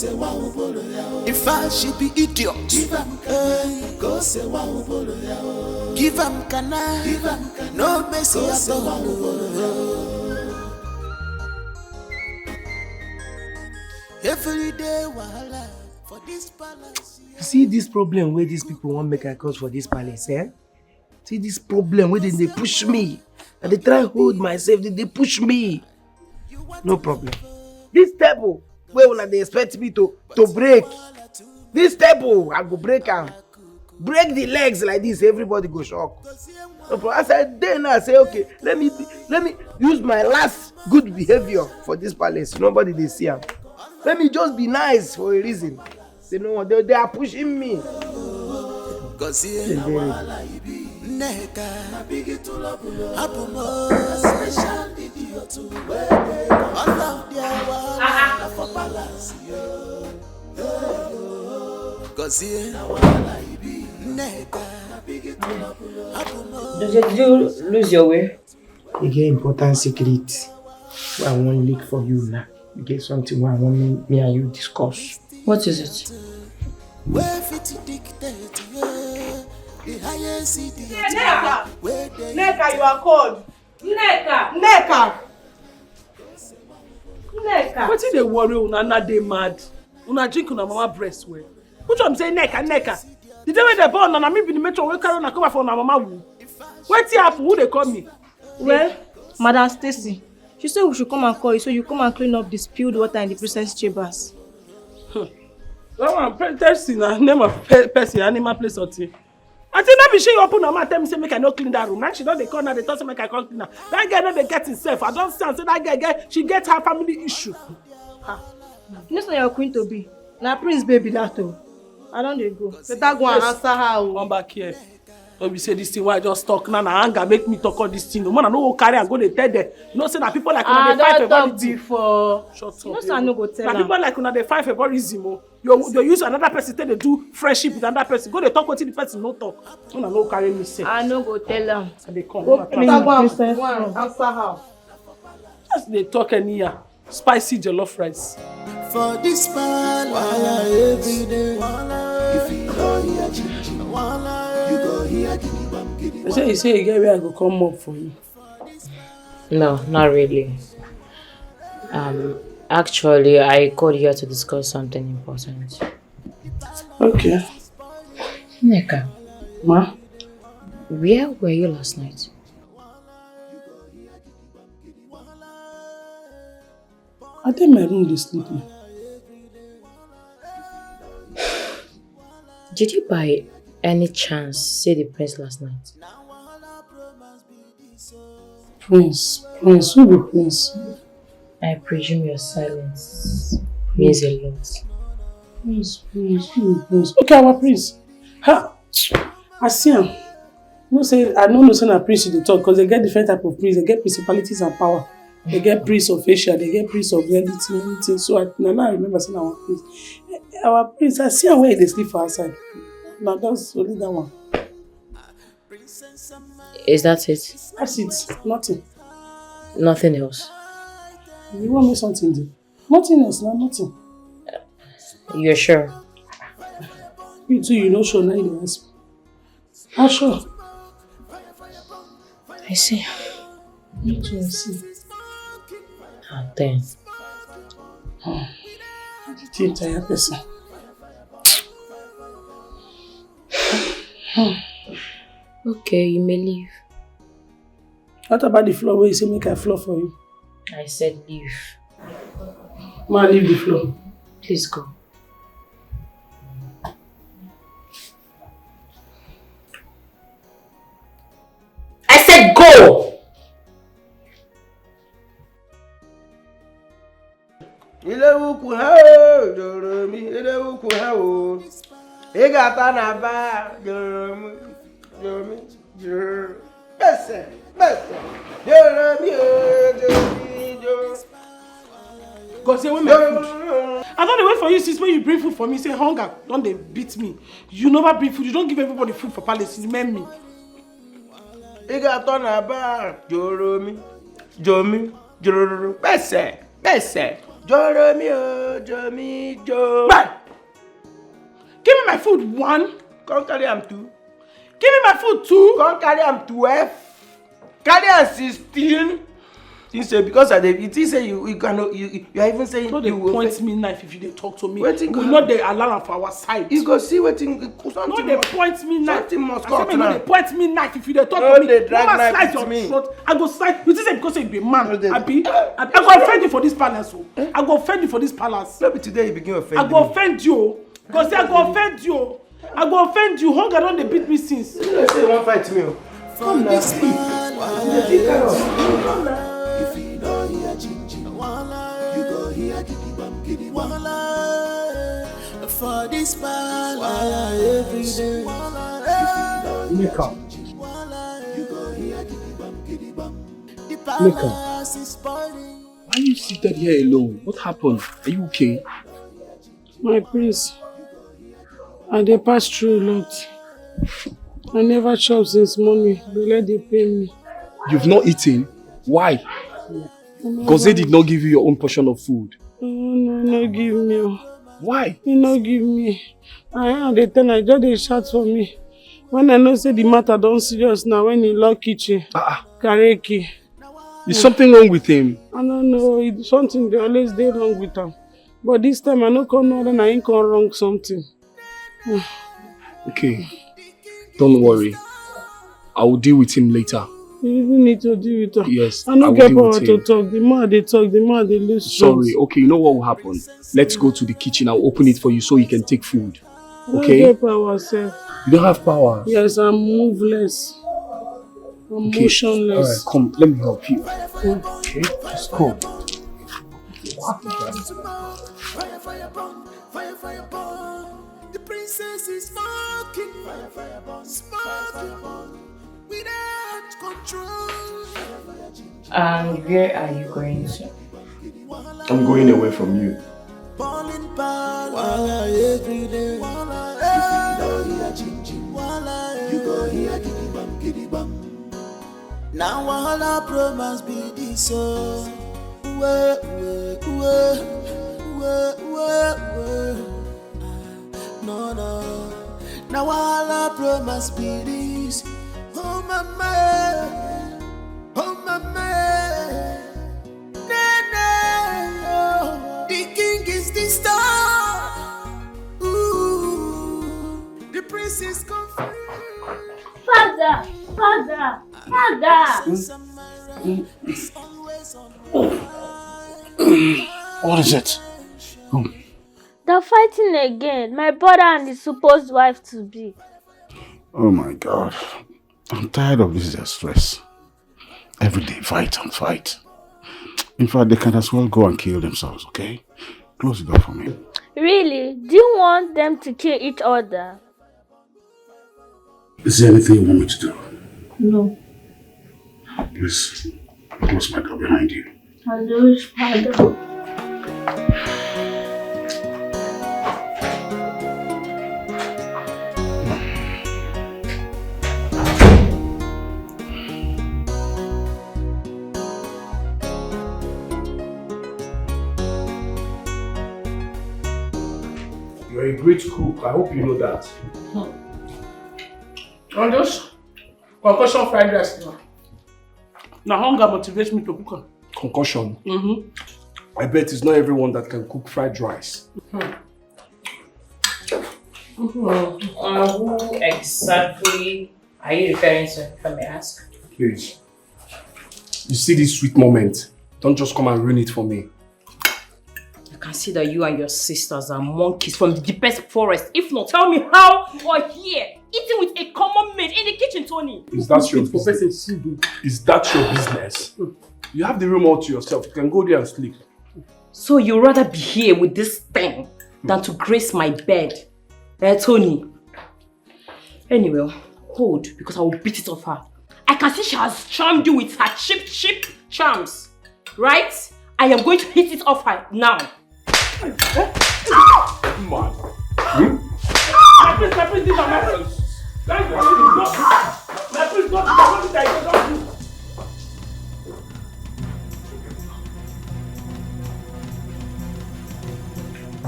If I should be idiot, give him cana, no mercy at all. Every day wahala for this palace. See this problem where these people want make I cause for this palace, eh? See this problem where they push me. And they try hold myself, they push me. No problem. This table, where will they expect me to break? This table, I go break am. Break the legs like this, everybody go shock. No problem. As I then I say, okay, let me use my last good behavior for this palace. Nobody they see am. Let me just be nice for a reason. They know what they are pushing me. Did you lose your way? You get important secret. I want leak for you now. You get something I want me and you discuss. What is it? Neka, you are cold. Neka. What is the worry? Una dey mad. Una drink una mama breast well. Which one say Neka? The day when they born, and me be the metro we carry una come for una mama woo. Wetin happen? Who they call me? Well, Madam Stacy, she said we should come and call you so you come and clean up the spilled water in the princess chambers. That one, person, name of person, animal place or thing. I think not be sure you open her mouth tell me say make I no clean that room. Now she don't dey call now they talk say make I come clean her. That girl don't dey get himself. I don't stand say that girl she get her family issue. You know you're queen to be. Now prince baby that too. I don't dey go. Better go and answer her. Come back here. Don't be say this thing why I just talk now. Now anger make me talk all this thing. No man I no go carry and go dey tell them. You know say that people like una dey fight for talk before. Shut up. You know say I no go tell them. People like una dey fight for favorism. You use another person to do friendship with another person. Go dey talk wetin the person no talk. Una no carry me say. I no go tell them. They come. Go clean princess. Answer her. Just they talk anyhow. Spicy jollof rice. For this wahala every day. If you go here, you go here, You say you get where I go come up for you. No, not really. Actually, I called here to discuss something important. Okay. Neka, Ma? where were you last night? I think my room is sleeping. Did you by any chance see the prince last night? Prince? Who be Prince? I presume your silence means a lot. Prince. Okay, our Prince. Ha! I see him. No say I don't know say na Prince they talk because they get different type of Prince. They get principalities and power. They get Prince of Asia. They get Prince of anything. So now I remember saying our Prince. Our Prince, I see him where they sleep for outside. Now that's only that one. Is that it? That's it. Nothing. Nothing else? You want me something there? Nothing else, nothing. You're sure? You too, you know sure now you ask me. I'm sure. I see. Me too, I see. And then? The entire person. Okay, you may leave. What about the floor where you say make a floor for you? I said leave. Ma, leave the floor. Please go. I said go! God say, where my food? I don't wait for you since when you bring food for me. Say hunger, don't they beat me? You never bring food. You don't give everybody food for palace. You remember me. Joe. Man! Give me my food, 1. Come carry am 2. Give me my food, 2. Come carry am 12. Carry am 16. You say because I did, it is say you cannot you are even saying No, they you will point me knife if you dey talk to me. Wetin We go not dey allow am for our side. You go see wetin No, they point me knife. Something must I come say, no, they point me knife if you dey talk No, to me. they drag Mama knife slice with your me. throat. I go slice. You think say because you be man, No, they- Abi? I go offend you for this palace. Oh. I go offend you for this palace. No be today you begin offend I go offend you. Because I go offend you. I go offend you. Hunger don dey beat me since. You know say you wan fight me o. From this man, You think I know? if you don't hear chin-chin, you go hear kitty bam. For this man, every day. Make up. You go hear kitty bam. The Make up. palace is spoiling. Why are you seated here alone? What happened? Are you okay? My prince, I dey pass through a lot. I never chop since morning. Belle dey pain me. You've not eaten? Why? Because they did not give you your own portion of food. No give me. Oh. Why? He no give me. I dey tell I just dey shout for me. When I know say the matter don serious now, when he lock kitchen, carry key. Is something wrong with him? I don't know, something dey always dey wrong with am. But this time I no come know that I ain't come wrong something. Okay. Don't worry. I will deal with him later. You even need to deal with am. Yes, I no will get deal power with to him. talk. The more they talk, the more they lose strength. Sorry. Okay, you know what will happen? Let's go to the kitchen. I'll open it for you so you can take food. I don't Okay? get power, sef. You don't have power. Yes, I'm moveless. I'm Okay. motionless. Alright, come. Let me help you. Okay, just come. Fire burn. The princess is smoking. Smoking. Without control. And where are you going to? I'm going away from you. Balling power every day. If you don't hear chin-chin, you go hear kitty bam. Now all our promise be this so. No. Now all our promise be this. Oh mama. The king is the star. Ooh, the prince is confused. Father! What is it? They're fighting again. My brother and his supposed wife to be. Oh my God. I'm tired of this stress. Every day fight and fight. In fact, they can as well go and kill themselves, okay? Close the door for me. Really? Do you want them to kill each other? Is there anything you want me to do? No. Please, close my door behind you. Hello, Father. You're a great cook. I hope you know that. On this concussion fried rice now. Now hunger motivates me to cook am. Concussion. I bet it's not everyone that can cook fried rice. Who exactly are you referring to, if I may ask? Please. You see this sweet moment. Don't just come and ruin it for me. I can see that you and your sisters are monkeys from the deepest forest. If not, tell me how you are here, eating with a common maid in the kitchen, Tony. Is that your business? Is that your business? You have the room all to yourself. You can go there and sleep. So you'd rather be here with this thing than to grace my bed, Tony? Anyway, hold, because I will beat it off her. I can see she has charmed you with her cheap charms, right? I am going to hit it off her now. Man. My priest, these are my friends. My priest, don't do.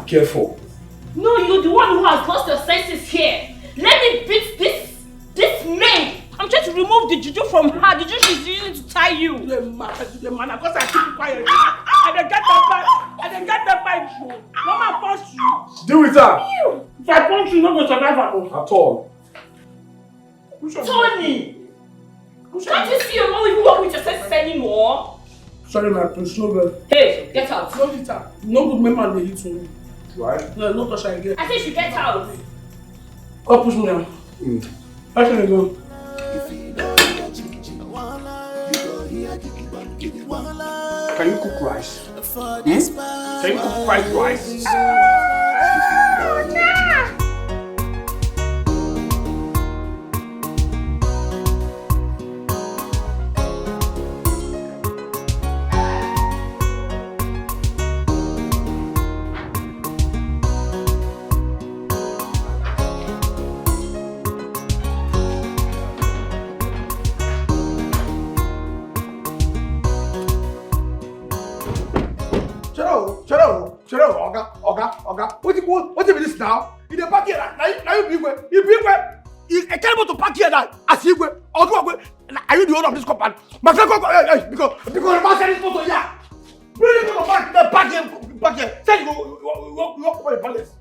careful. No, you're the one who has lost your senses here. Let me beat this man. I'm trying to remove the juju from her. The juju she's using to tie you. The man, of course I keep quiet. I didn't get that pipe. Mama punch you. Deal with her. If I punch you, not going to survive at all. Tony! Can't you see you're not even working with your senses anymore? Sorry, my prince, no good. Hey, get out. No hit her. No good man they hit me. Right? No, no touch her again. I think you should get out. Go push me down. Where can I go? Can you cook rice? Can you cook fried rice? Oga. What is this now? In the back here, now you big way. I can't able to park here now. As you go, are you the owner of this company? Because the man said this photo here. Bring it to the back here. Say you go over the palace.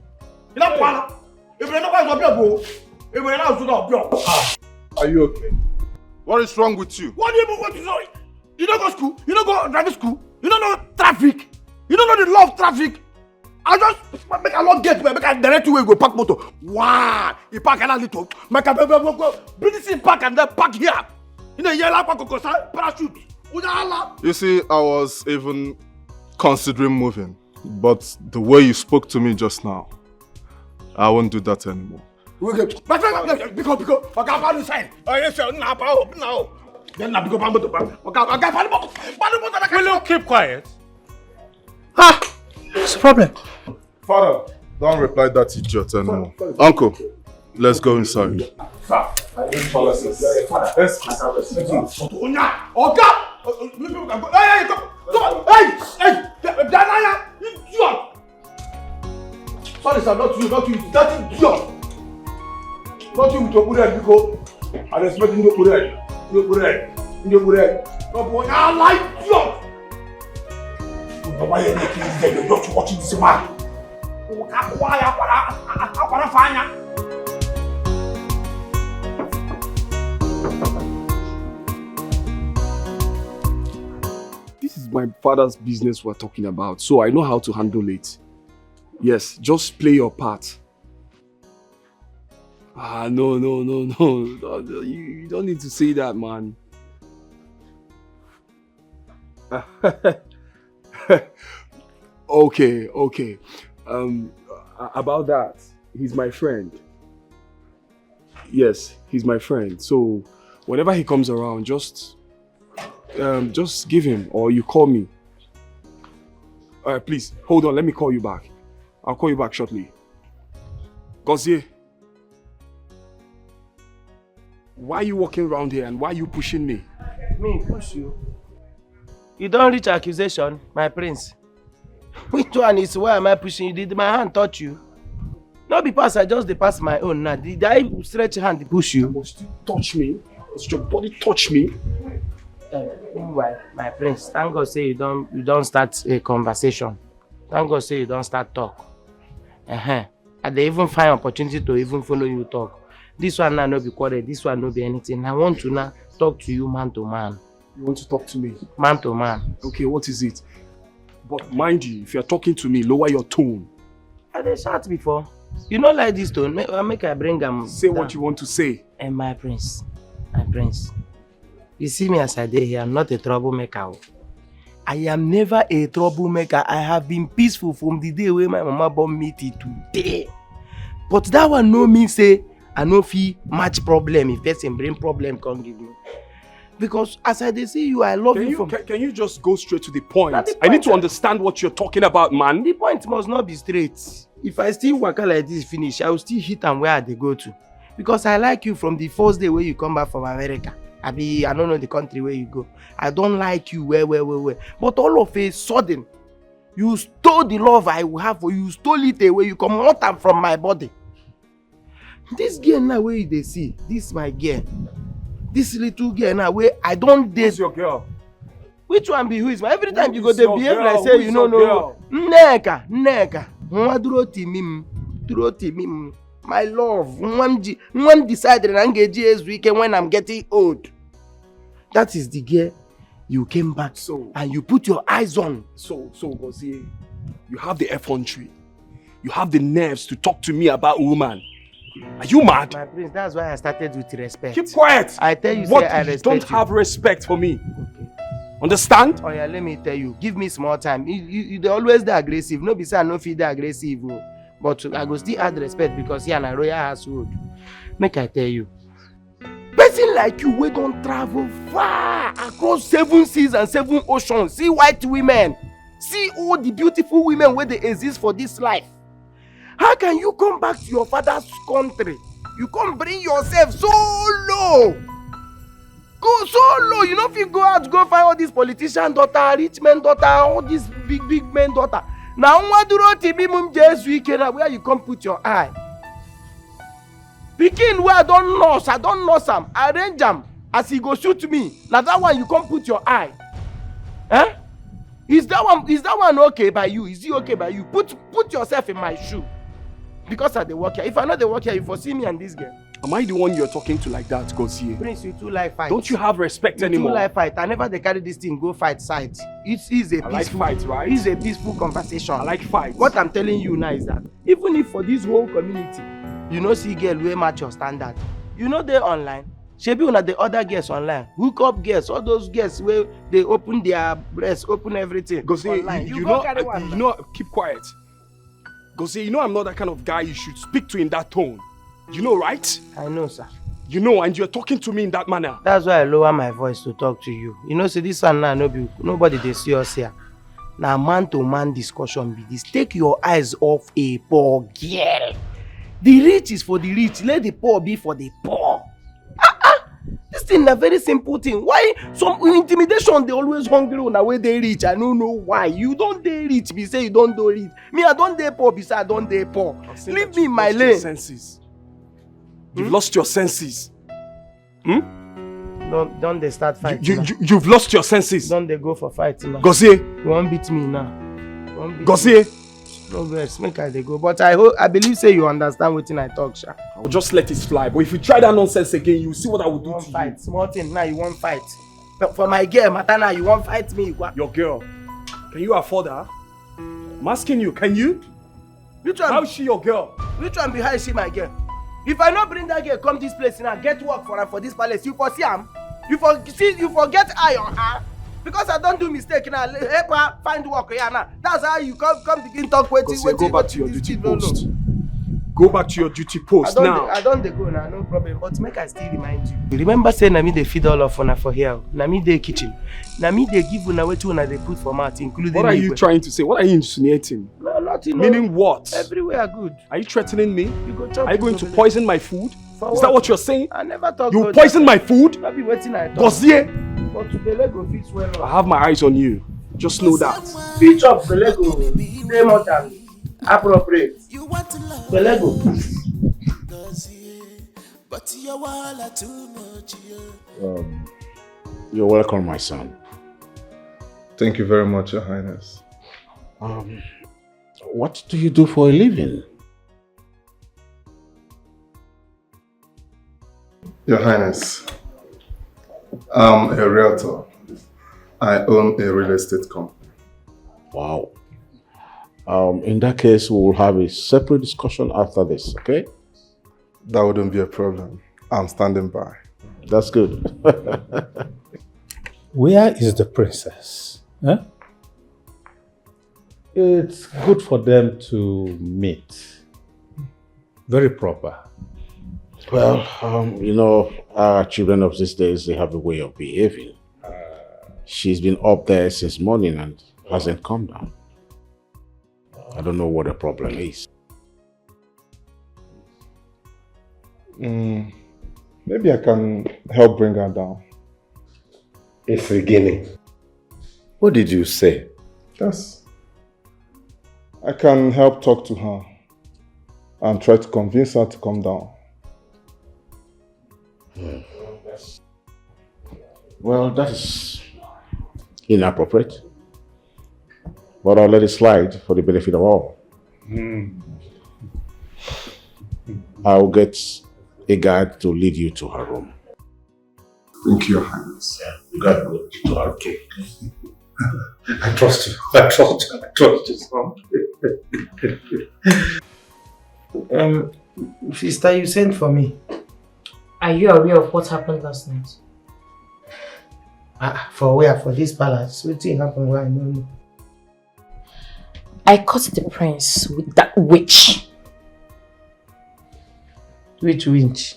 You know what? If you're not going to go, if you're not going to go. Are you okay? What is wrong with you? What do you want to know? You don't go school. You don't go driving school. You don't know traffic. You don't know the law of traffic. I just make a long gate, make a direct way go park motor. Wow! You park another little. Make a go. Bring this in park and then park here. You know, yellow parachute. You see, I was even considering moving, but the way you spoke to me just now, I won't do that anymore. Because I found inside. Now. Then I become Will you keep quiet? What's the problem? Father, don't reply that idiot anymore. Uncle, let's go inside. Sorry, sir, not you, that idiot. Not you to put it because I respect you to put it. I like you. Why are you not watching this man? This is my father's business we're talking about, so I know how to handle it. Yes, just play your part. No. You don't need to say that, man. Okay. About that, he's my friend. Yes, he's my friend. So whenever he comes around, just give him, or you call me. Please, hold on, let me call you back. I'll call you back shortly. Gozie, why are you walking around here and why are you pushing me? Me push you? You don't reach accusation, my prince. Which one is why am I pushing you? Did my hand touch you? Not because I just pass my own now. Did I stretch hand to push you? You must touch me. Must your body touch me? Meanwhile, my prince, thank God say you don't start a conversation. Thank God say you don't start talk. And they even find opportunity to even follow you talk. This one now no be quarrel, this one no be anything. I want to now talk to you man to man. You want to talk to me? Man to man. Okay, what is it? But mind you, if you're talking to me, lower your tone. I did shout before. You don't like this tone, make I bring them. Say down. What you want to say. And my prince. You see me as I did here, I'm not a troublemaker. I am never a troublemaker. I have been peaceful from the day when my mama born me till today. But that one no mean say I no feel much problem if person bring problem can't give me. Because as I see you, I love you. Can you just go straight to the point? I need to understand what you're talking about, man. The point must not be straight. If I still work like this finish, I will still hit and where they go to. Because I like you from the first day where you come back from America. I don't know the country where you go. I don't like you well. But all of a sudden, You stole the love I will have for you. You stole it away. You come out from my body. This girl now where they see, this my girl. This little girl now where I don't date. Who's your girl? Which one be who is my? Every time you go they behave girl? like say you know no. Neka. Mwaduro timim. My love. One decided and engage this weekend when I'm getting old. That is the girl you came back and you put your eyes on. So Gozie, you have the effrontery. You have the nerves to talk to me about a woman. Are you mad? My prince, that's why I started with respect. Keep quiet. I tell you, what say I you respect don't you. have respect for me. Okay. Understand? Oh yeah, let me tell you. Give me small time. They always the aggressive. No be say I no feel the aggressive. But I go still add respect because here na royal household. Make I tell you. Person like you, we don't travel far across 7 seas and 7 oceans. See white women. See all the beautiful women where they exist for this life. How can you come back to your father's country? You can't bring yourself so low. Go so low. You know if you go out, go find all these politician daughter, rich men daughter, all these big men daughter. Now what do you just weekend where you come put your eye? Pikin where I don't nurse him. I arrange him as he go shoot me. Now that one you come put your eye. Huh? Is that one okay by you? Is he okay by you? Put yourself in my shoe. Because I dey work here. If I not the work here, you foresee me and this girl. Am I the one you're talking to like that, Gozie? Prince, you too like fight. Don't you have respect anymore? You too like fight. I never they carry this thing go fight side. It's a peaceful. I like fight, right? It's a peaceful conversation. I like fight. What I'm telling you now is that even if for this whole community, you know see girl wey match your standard, you know they online. Shebi una the other girls online, hook up girls, all those girls where they open their breasts, open everything. Gozie, you know, keep quiet. Gozie, you know I'm not that kind of guy you should speak to in that tone. You know, right? I know, sir. You know, and you're talking to me in that manner. That's why I lower my voice to talk to you. You know, see this one now, nobody they see us here. Now, man-to-man discussion be this. Take your eyes off a poor girl. The rich is for the rich. Let the poor be for the poor. This thing is a very simple thing. Why some intimidation they always hungry on the way they rich? I don't know why. You don't dey rich, be say you don't do rich. Me, I don't dey poor, be say I don't dey poor. Leave me in my lane. Senses. You've lost your senses. Don't they start fighting? You've lost your senses. Don't they go for fighting now? Gozie. You won't beat me now. Gozie. No vex, make I dey go. But I believe say you understand wetin I talk, sha. I'll just let it fly. But if you try that nonsense again, you see what I will do to fight. You. Small thing now, you won't fight. But for my girl, Matana, you won't fight me. Your girl. Can you afford her? I'm asking you, can you? Which one? How is she your girl? Which one be how is she my girl? If I not bring that girl come this place now, get work for her for this palace, you foresee am? You forget eye on her? Because I don't do mistake now, help her find work here now. That's how you come begin talk waiting. Go back to your duty post. Go back to your duty post now. I don't go now, no problem. But make I still remind you. Remember say na me dey feed all of una for here. Na me dey kitchen. Na me dey give una wetin una dey put for mouth, including. What are you trying to say? What are you insinuating? No, nothing. Meaning what? Everywhere good. Are you threatening me? Are you going to poison my food? Is that what you're saying? I never thought you poison my food? I'll be waiting I talk. Gozie! But the Lego fits well up. I have my eyes on you. Just know that. Pitch up the Lego. Stay more than appropriate. The Lego. You're welcome, my son. Thank you very much, Your Highness. What do you do for a living? Your Highness, I'm a realtor. I own a real estate company. Wow. In that case, we'll have a separate discussion after this, okay? That wouldn't be a problem. I'm standing by. That's good. Where is the princess? Huh? It's good for them to meet. Very proper. Well, you know, our children of these days, they have a way of behaving. She's been up there since morning and hasn't come down. I don't know what the problem is. Maybe I can help bring her down. It's beginning. What did you say? Yes. I can help talk to her and try to convince her to come down. Well, that is inappropriate. But I'll let it slide for the benefit of all. I'll get a guide to lead you to her room. Thank you, Your Highness. You got to go to her. Okay. I trust you. I trust you, son. Sister, you sent for me. Are you aware of what happened last night? For where? For this palace? What thing happened where I don't know? I caught the prince with that witch. Which witch?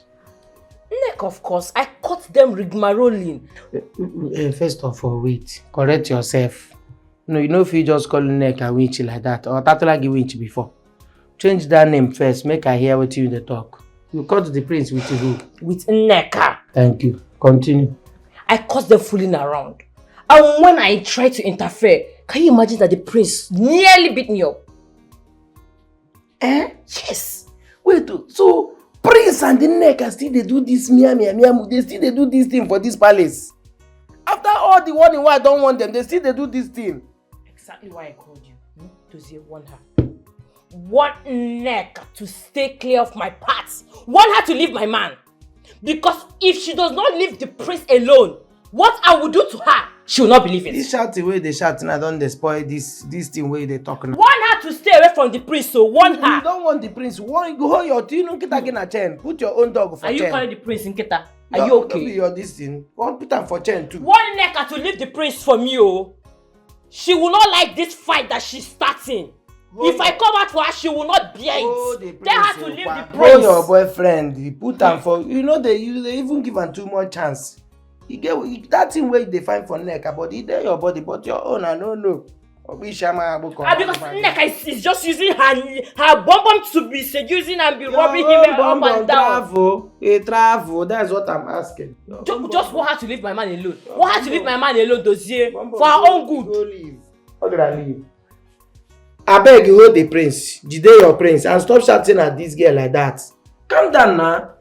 Neck, of course. I caught them rigmaroling. First of all, wait. Correct yourself. No, you know if you just call Neck a witch like that, or Tatulagi witch before. Change that name first, make I hear what you talk. You caught the prince with who? With Neka. Thank you. Continue. I caught them fooling around. And when I tried to interfere, can you imagine that the prince nearly beat me up? Yes. Wait, so Prince and the Neka still they do this mia, they still they do this thing for this palace. After all the warning why I don't want them, they still they do this thing. Exactly why I called you. To warn her. Want Neck to stay clear of my path. Want her to leave my man. Because if she does not leave the prince alone, what I will do to her, she will not believe it. This shouting way they shouting, I don't spoil this thing way they talking. Want her to stay away from the prince, so warn her. You don't want the prince. Want go hold your team, get a chain. Put your own dog for chain. Are you calling the prince in Keta? Are you okay? Be your this thing. Put her for chain too. Want Neka to leave the prince from you. She will not like this fight that she's starting. If I come out for her, she will not bear it. Tell her to leave the prince. Hold your boyfriend. He put them for, you know, they even give him too much chance. You get that thing where they find for neck, but he there your body, but your own, I don't know. Because Neka is just using her bum to be seducing and be rubbing him up and down. Travel, that's what I'm asking. Just want her to leave my man alone. Want her to leave my man alone, dossier, for her own good. Go leave. How did I leave? I beg you, hold the prince. Jide your prince and stop shouting at this girl like that. Calm down now.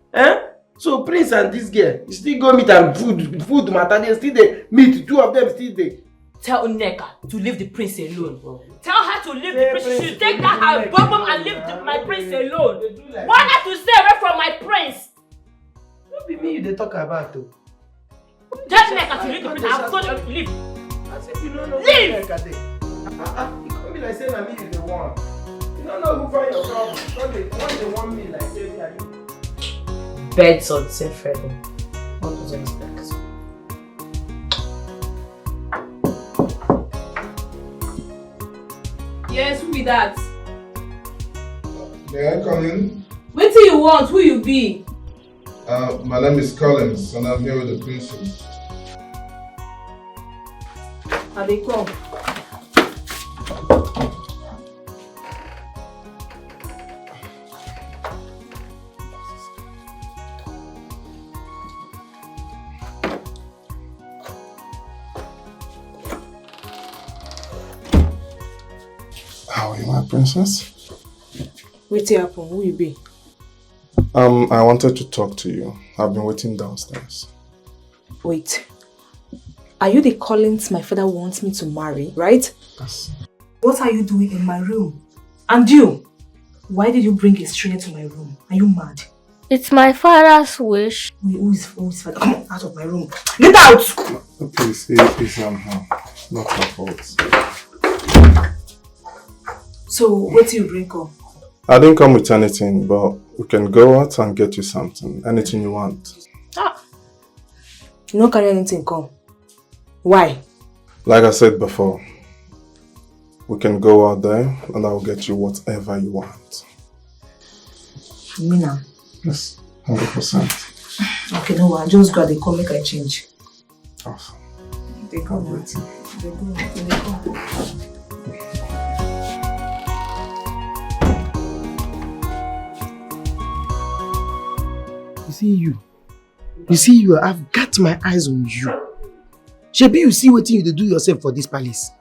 So prince and this girl, you still go meet and food matter. They still they meet. Two of them still they. Tell Neka to leave the prince alone. Tell her to leave the prince. She should take that her bum and leave my prince alone. Want her to stay away from my prince. Don't be me they talk about too. Just Neka to leave the prince. I've told you to leave. As if you don't know leave. You can't be like saying I mean the one. You don't know who find your problem. When they want me like say me and you. Beds on said Freddie. What was I expect? Yes, who be that? May I come in? What do you want? Who you be? My name is Collins and I'm here with the princess. How they come? How are you, my princess? Wait happen, who you be? I wanted to talk to you. I've been waiting downstairs. Wait. Are you the Collins my father wants me to marry, right? Yes. What are you doing in my room? And you? Why did you bring a stranger to my room? Are you mad? It's my father's wish. Wait, who is father? Come on, out of my room. Get out! Please, it's not her fault. So, what do you bring up? I didn't come with anything, but we can go out and get you something. Anything you want. You don't carry anything, come. Why? Like I said before, we can go out there and I will get you whatever you want. You mean now? Yes, 100%. Okay, no worry. Just grab the call, make I change. Awesome. They go. They go. You see you, I've got my eyes on you. Shebi, you see what you do yourself for this palace.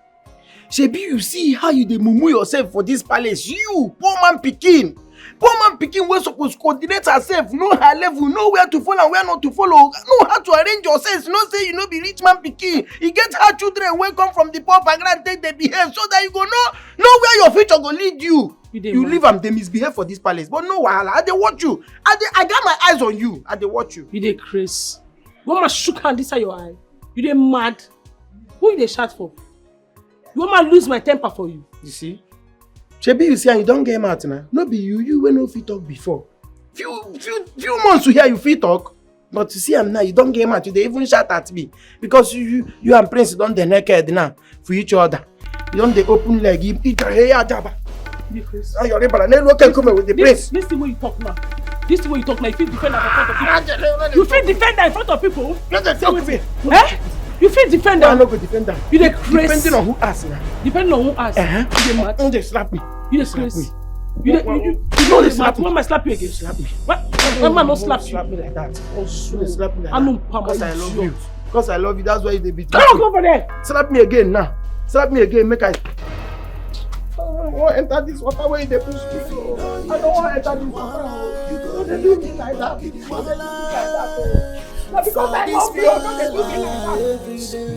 Shebi, you see how you dey mumu yourself for this palace. You, poor man pikin. Poor man pikin wey suppose coordinate herself, know her level, know where to follow and where not to follow, know how to arrange yourself, know say you no be rich man pikin. You get her children wey come from the poor background take dey behave so that you go know where your future go lead you. You leave am dey misbehave for this palace, but no wahala. I dey watch you. I got my eyes on you. I dey watch you. You dey craze. Woman shook hand inside your eye. You dey mad. Who you dey shout for? You want me lose my temper for you? You see? Shebi, you see, and you don't get mad now. No be you wey no fit talk before. Few months to hear you fit talk, but you see am now, you don't get mad. You dey even shout at me because you and Prince don't dey naked now for each other. You don't dey open leg, each other. Hey, Ajaba. Your neighbor, no can come with the Prince. This the way you talk now. This the way you talk now. You feel defend her in front of people. You feel defend her in front of people. Eh? You feel defend her. I'm not going to defend her. You dey crazy. Depending on who asks now. Depending on who asks. You dey mad. Don't just slap me. You dey crazy. You don't slap me. When I slap you again? Slap me. When man not slap you? Slap me like that. Also, slap me like I know that. Pama. Because I love you. Because I love you. That's why you dey beat me. Come on, go over there. Slap me again now. Slap me again. Make I don't want to enter this water where they push me. I don't want to enter this water. You don't do me like that. You don't do me like that. Not because I love you. Don't do me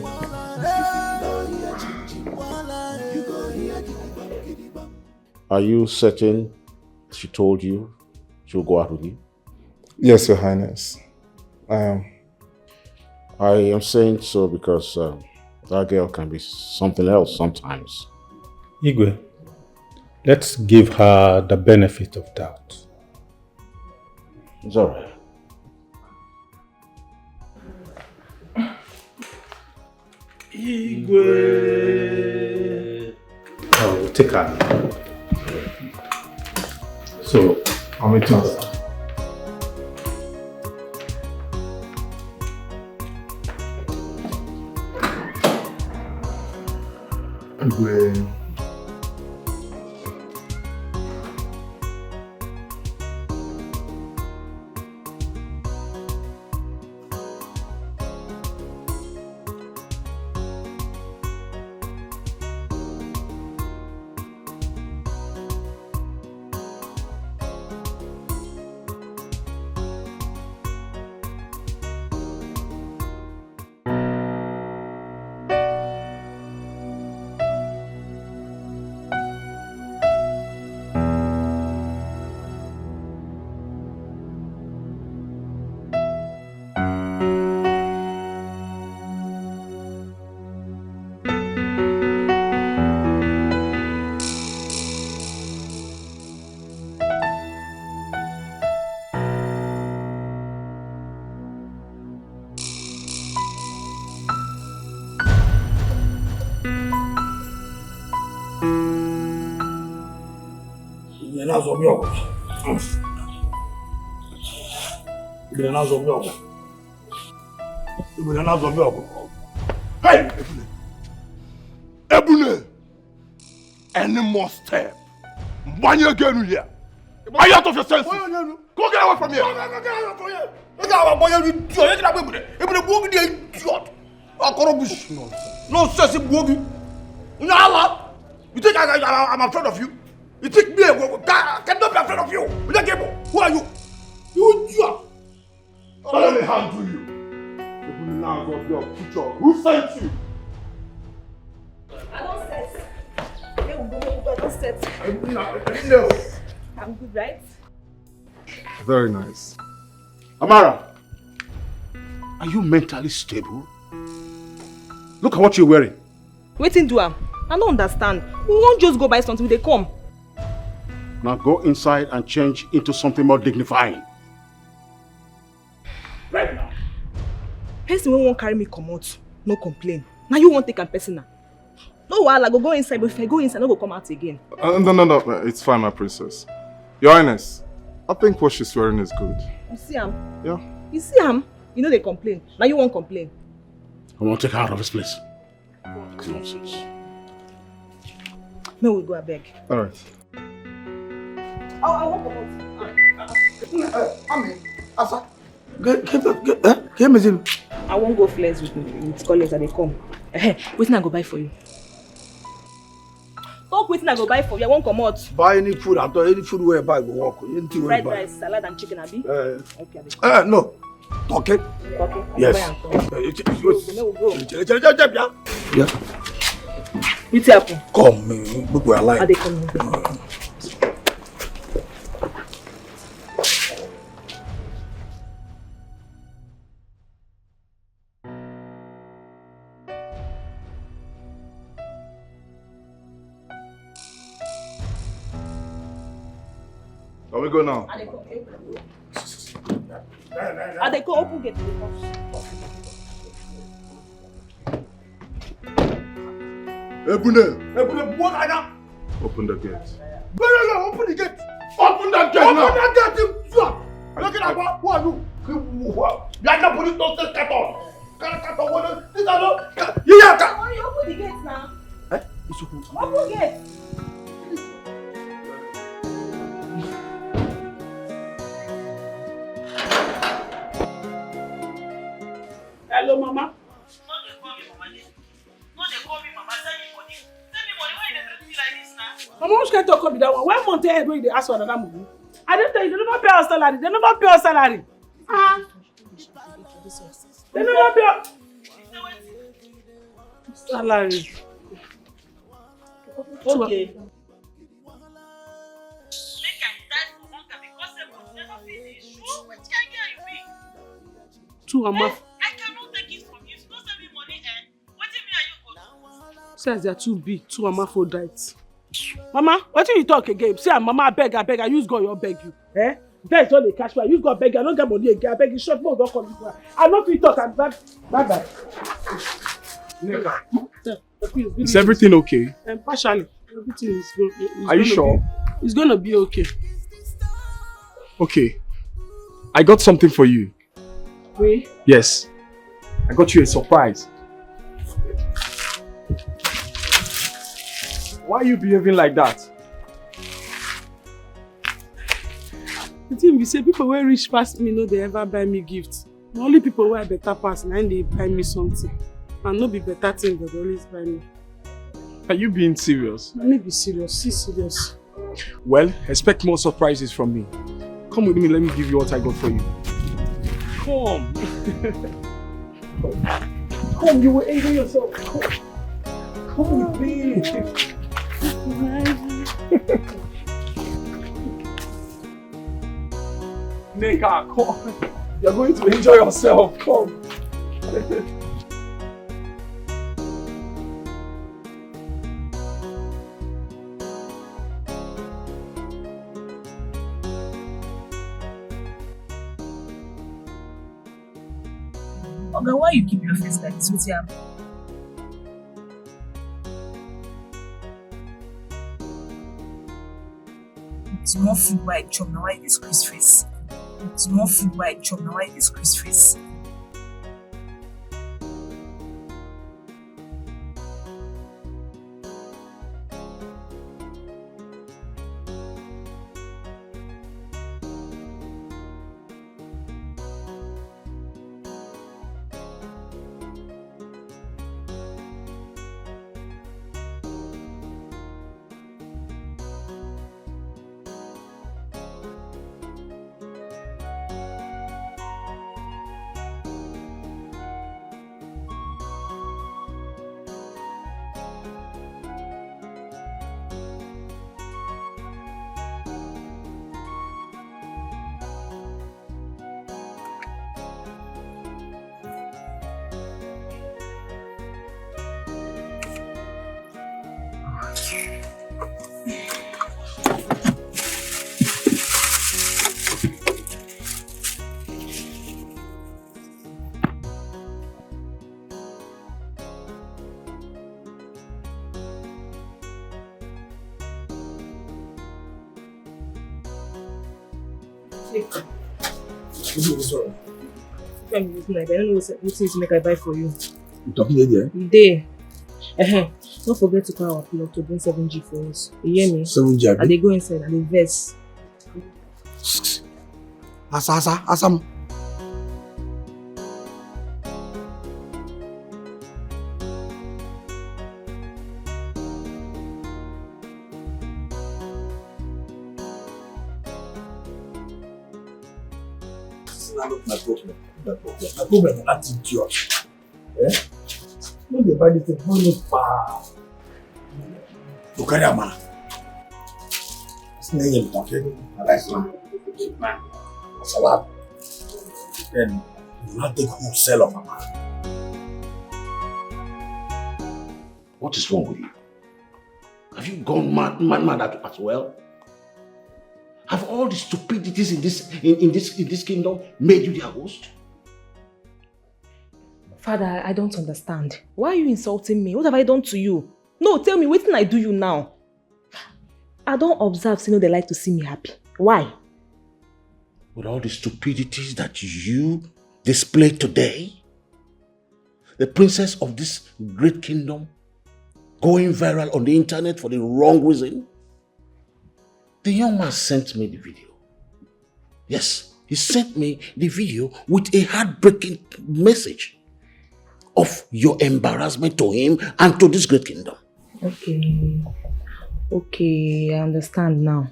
like that. Are you certain she told you she'll go out with you? Yes, Your Highness. I am. I am saying so because that girl can be something else sometimes. Igwe, let's give her the benefit of doubt. It's all right. Igwe. Oh, we'll take her. So, how many times? Igwe. Hey! Ebune! Any more step? One year again here. Are you out of your senses? Go get away from here! Go get away from here! Get away from here! Get away from here! Ebune, go get the idiot! Akorobush! No sense in Bogi! You think I'm afraid of you? You think me? I cannot be afraid of you! Who are you? You idiot! Let me handle you! Now of your future. Who sent you? I don't set. I don't set. I'm good, right? Very nice. Amara, are you mentally stable? Look at what you're wearing. Waiting to am. I don't understand. We won't just go buy something when they come. Now go inside and change into something more dignifying. Right now. Person won't carry me come out. No complain. Now you won't take a personal. No while I go inside, but if I go inside, I don't go come out again. No, it's fine, my princess. Your Highness, I think what she's wearing is good. You see him? Yeah. You see him? You know they complain. Now you won't complain. I want to take her out of this place. Nonsense. May we go a beg. Alright. I won't come out. I won't go flex with colleagues and they come. Wait till I go buy for you. wetin I go buy for you. I won't come out. Buy any food at all, any food where you buy go work. Anything where you Fried buy. rice, salad and chicken, abi? Okay. No. Okay. Okay. Yes. Yeah. What's happen? Come, look where I like. Are they coming? Can we go now? Are they go open gate? Open what I got? Open the gate. No, open the gate. Open that gate Open now. that gate. Look at that. What are you? Like the police don't say cut on. Cut on. This are not. Yeah. Why you open the gate now? It's open. Open gate. Hello, Mama. Mama, which kind of talk be that one? Why month ahead when they ask for another movie? I don't tell you, they never pay our salary. They never pay our salary. They never pay our salary. Okay. Two and half. I cannot take it from you. If you don't send me money, what do you mean are you good? Says they are too big, two and half for diet. Mama, what do you talk again? Say, Mama, I beg, I use God, you beg you. Beg don't dey cash me. I use God beg you. I don't get money again. I beg you, short more, don't call me. I not fit talk and bye. Is everything okay? Partially. Everything is good. Are you sure? It's gonna be okay. Okay. I got something for you. Wait. Yes. I got you a surprise. Why are you behaving like that? The thing be say people wey rich pass me no dey ever buy me gifts. The only people wey better pass na they buy me something. And no be better thing they always buy me. Are you being serious? Let me be serious. See serious. Well, expect more surprises from me. Come with me, let me give you what I got for you. Come. Come, you will enjoy yourself. Come with me. Neka, come. You're going to enjoy yourself. Come. Oga, why you keep your face like this? What's happening? It's more food why I chop now. Why this squeeze face? It's more food why I chop now. Why this squeeze face? I don't know what things make I buy for you. You talking there? Day. Don't forget to call our plug to bring 7G for us. You hear me? 7G. And they go inside and they vex. Asam. That's not my problem. My problem is attitude. Eh? No, the body is not far. Look at that man. It's not even talking. I like man. Salad. Then you not take whole sell of a man. What is wrong with you? Have you gone mad as well? Have all the stupidities in this kingdom made you their host? Father, I don't understand. Why are you insulting me? What have I done to you? No, tell me, what can I do you now? I don't observe, they like to see me happy. Why? With all the stupidities that you displayed today, the princess of this great kingdom going viral on the internet for the wrong reason. The young man sent me the video. Yes, he sent me the video with a heartbreaking message of your embarrassment to him and to this great kingdom. Okay, I understand now.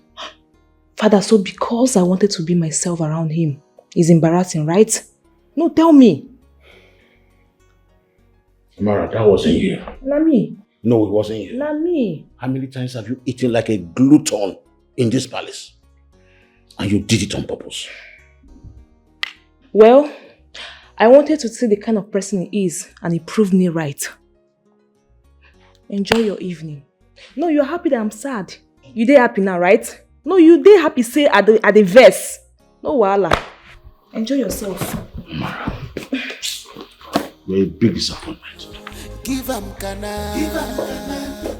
Father, so because I wanted to be myself around him, it's embarrassing, right? No, tell me. Amara, that wasn't you. Not me. No, it wasn't you. Not me. How many times have you eaten like a glutton in this palace? And you did it on purpose. Well, I wanted to see the kind of person he is, and he proved me right. Enjoy your evening. No, you're happy that I'm sad. You dey happy now, right? No, you dey happy say at the verse. No wahala. Enjoy yourself. Mara, you're a big disappointment. Give him kana,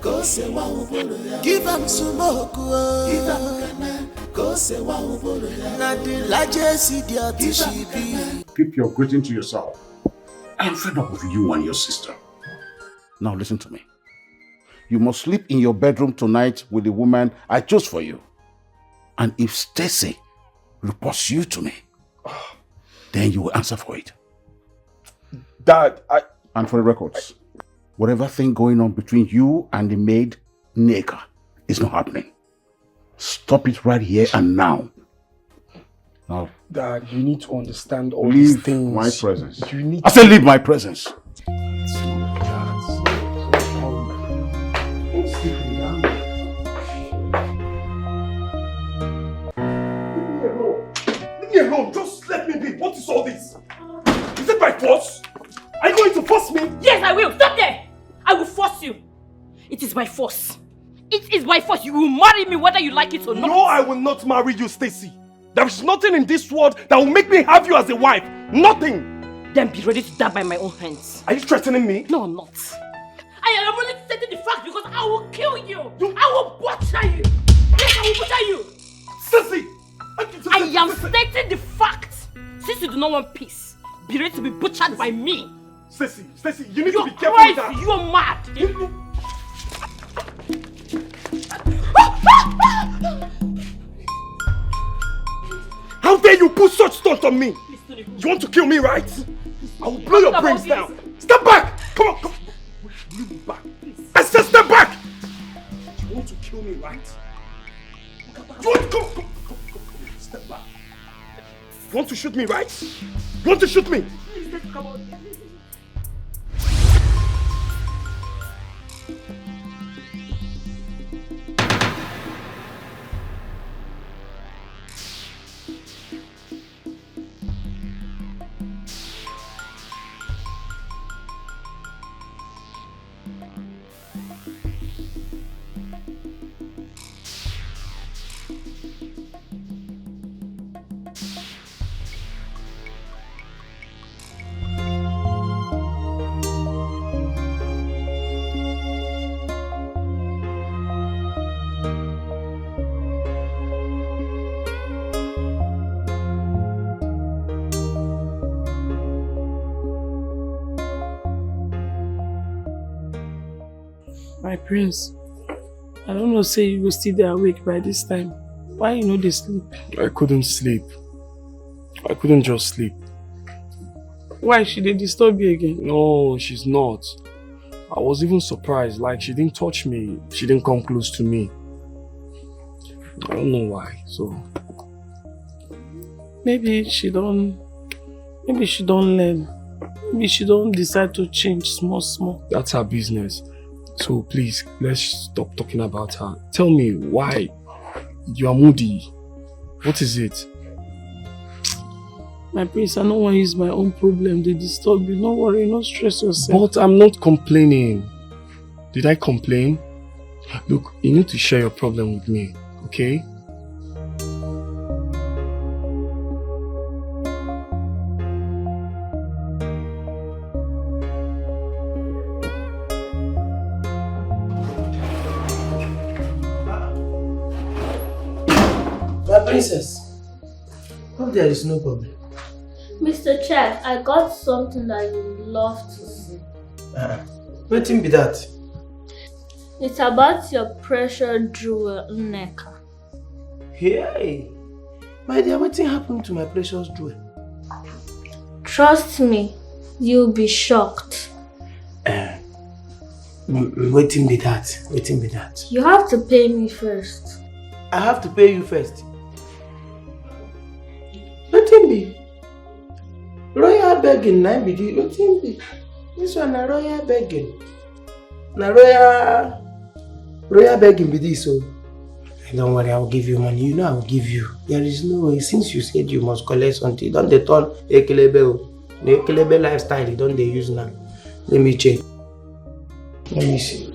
go say wa ubolo. Give him sumoku, give him kana, go say wa ubolo. Na the largest idiot she be. Keep your greeting to yourself. I'm fed up with you and your sister. Now listen to me. You must sleep in your bedroom tonight with the woman I chose for you. And if Stacy reports you to me, then you will answer for it. Dad, And for the records, whatever thing going on between you and the maid, Neka, is not happening. Stop it right here and now. Now, Dad, you need to understand all these things. Leave my presence. You need I said leave my presence. Leave me alone. Just let me be. What is all this? Is it by force? Are you going to force me? Yes, I will. Stop there. I will force you. It is by force. It is by force. You will marry me whether you like it or not. No, I will not marry you, Stacy. There is nothing in this world that will make me have you as a wife. Nothing. Then be ready to die by my own hands. Are you threatening me? No, I'm not. I am only stating the fact because I will kill you. I will butcher you. Yes, I will butcher you. Stacy! I am stating the fact. Since you do not want peace, be ready to be butchered by me. Stacy, you need to be careful with that. You're mad. How dare you put such stunt on me? You want to kill me, right? I will blow your brains down. Step back! Come on, come on. Move back. I said step back! You want to kill me, right? You want to come. Step back. You want to shoot me, right? You want to shoot me? Come on. My prince, I don't know, say you will still be awake by this time. Why you know they sleep? I couldn't sleep. I couldn't just sleep. Why should they disturb you again? No, she's not. I was even surprised, like she didn't touch me. She didn't come close to me. I don't know why, so... Maybe she don't Maybe she don't learn. Maybe she don't decide to change small. That's her business. So please, let's stop talking about her. Tell me why you are moody. What is it? My prince, I don't want to use my own problem. They disturb you. Don't worry, don't stress yourself. But I'm not complaining. Did I complain? Look, you need to share your problem with me, okay? My princess, hope there is no problem. Mr. Chef, I got something that you would love to see. What thing be that? It's about your precious jewel, Nneka. Hey, my dear, what thing happened to my precious jewel? Trust me, you'll be shocked. What thing be that? What thing be that? You have to pay me first. I have to pay you first. What thing be? Royal begging, na be the what thing be? This one na royal begging. Na royal begging be this, so don't worry, I will give you money. You know I will give you. There is no way. Since you said you must collect something, don't they turn Ekelebe? The Ekelebe lifestyle, don't they use now? Let me check. Let me see.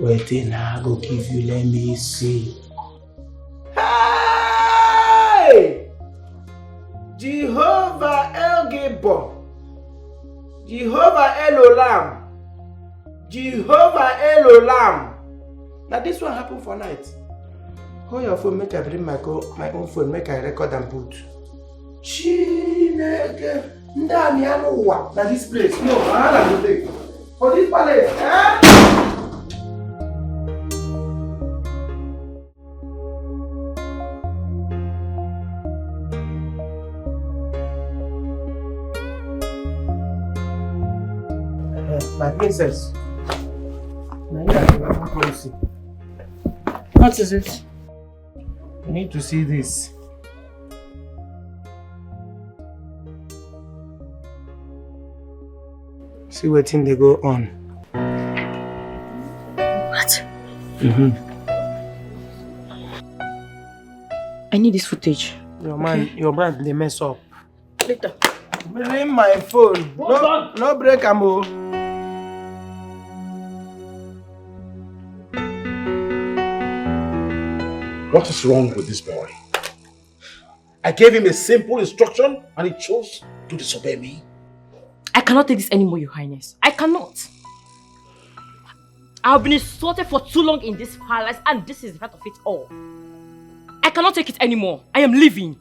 Wait till now, I go give you. Let me see. Hey! Jehovah El Gibor. Jehovah El Olam. Jehovah El Olam. Now this one happen for night. Hold your phone, make I bring my own phone, make I record and put. Chineke. Ndani anuwa. Now this place. No, I don't take. For this palace, eh? My princess. What is it? You need to see this. See what thing they go on. What? I need this footage. Your man, they mess up. Later. Bring my phone. No break, amo. What is wrong with this boy? I gave him a simple instruction and he chose to disobey me. I cannot take this anymore, Your Highness. I cannot. I've been insulted for too long in this palace and this is the heart of it all. I cannot take it anymore. I am leaving.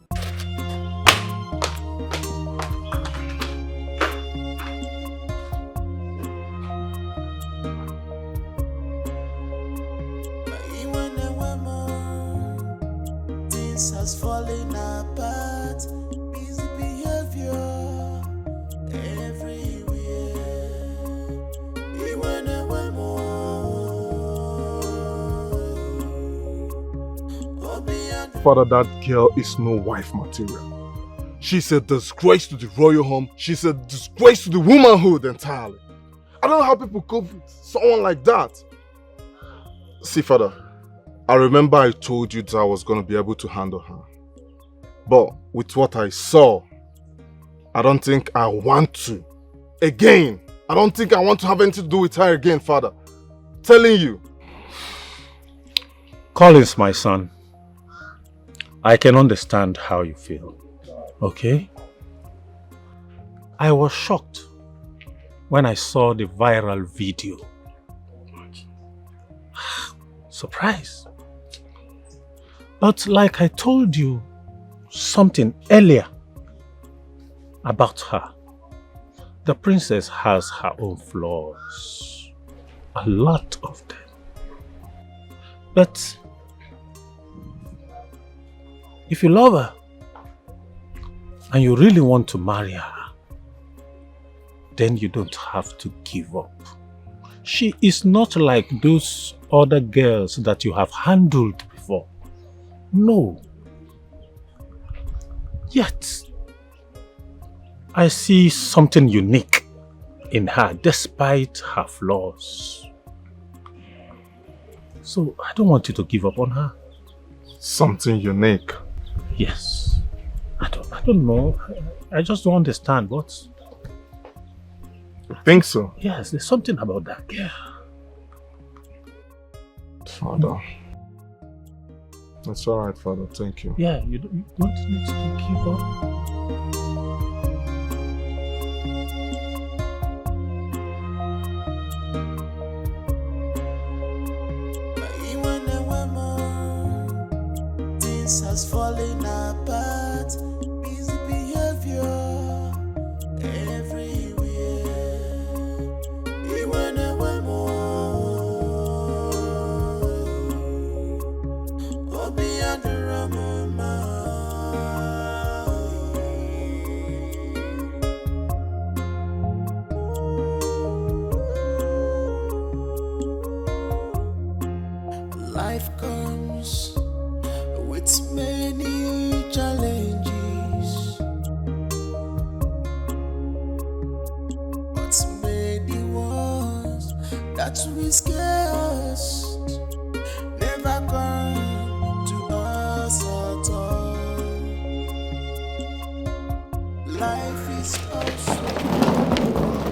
Things has fallen apart. Easy behavior everywhere. Even Father, that girl is no wife material. She's a disgrace to the royal home. She's a disgrace to the womanhood entirely. I don't know how people cope with someone like that. See, Father, I remember I told you that I was going to be able to handle her. But with what I saw, I don't think I want to. Again, I don't think I want to have anything to do with her again, Father. Telling you. Collins, my son, I can understand how you feel, okay? I was shocked when I saw the viral video. Surprise. But like I told you something earlier about her, the princess has her own flaws. A lot of them. But if you love her and you really want to marry her, then you don't have to give up. She is not like those other girls that you have handled before. No. Yet, I see something unique in her despite her flaws. So I don't want you to give up on her. Something unique? Yes. I don't know. I just don't understand what. You think so? Yes, there's something about that girl. Father. That's alright, Father. Thank you. Yeah, you don't need to give up. Things has fallen apart. Busy behavior everywhere. Even life comes with many challenges, but many ones that will scare us never come to us at all. Life is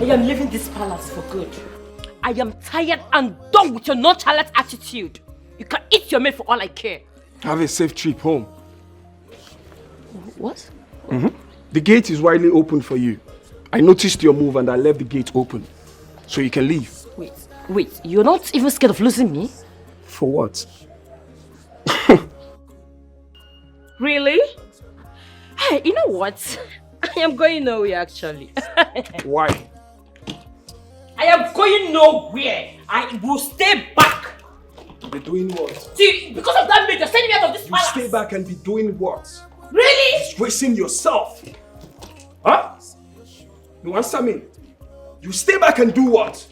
I am leaving this palace for good. I am tired and done with your nonchalant attitude. You can eat your meat for all I care. Have a safe trip home. What? The gate is widely open for you. I noticed your move and I left the gate open. So you can leave. Wait, you're not even scared of losing me? For what? Really? Hey, you know what? I am going nowhere actually. Why? I am going nowhere. I will stay back. Be doing what? See, because of that maid, you're sending me out of this palace. Stay back and be doing what? Really? Disgracing yourself. Huh? You answer me. You stay back and do what?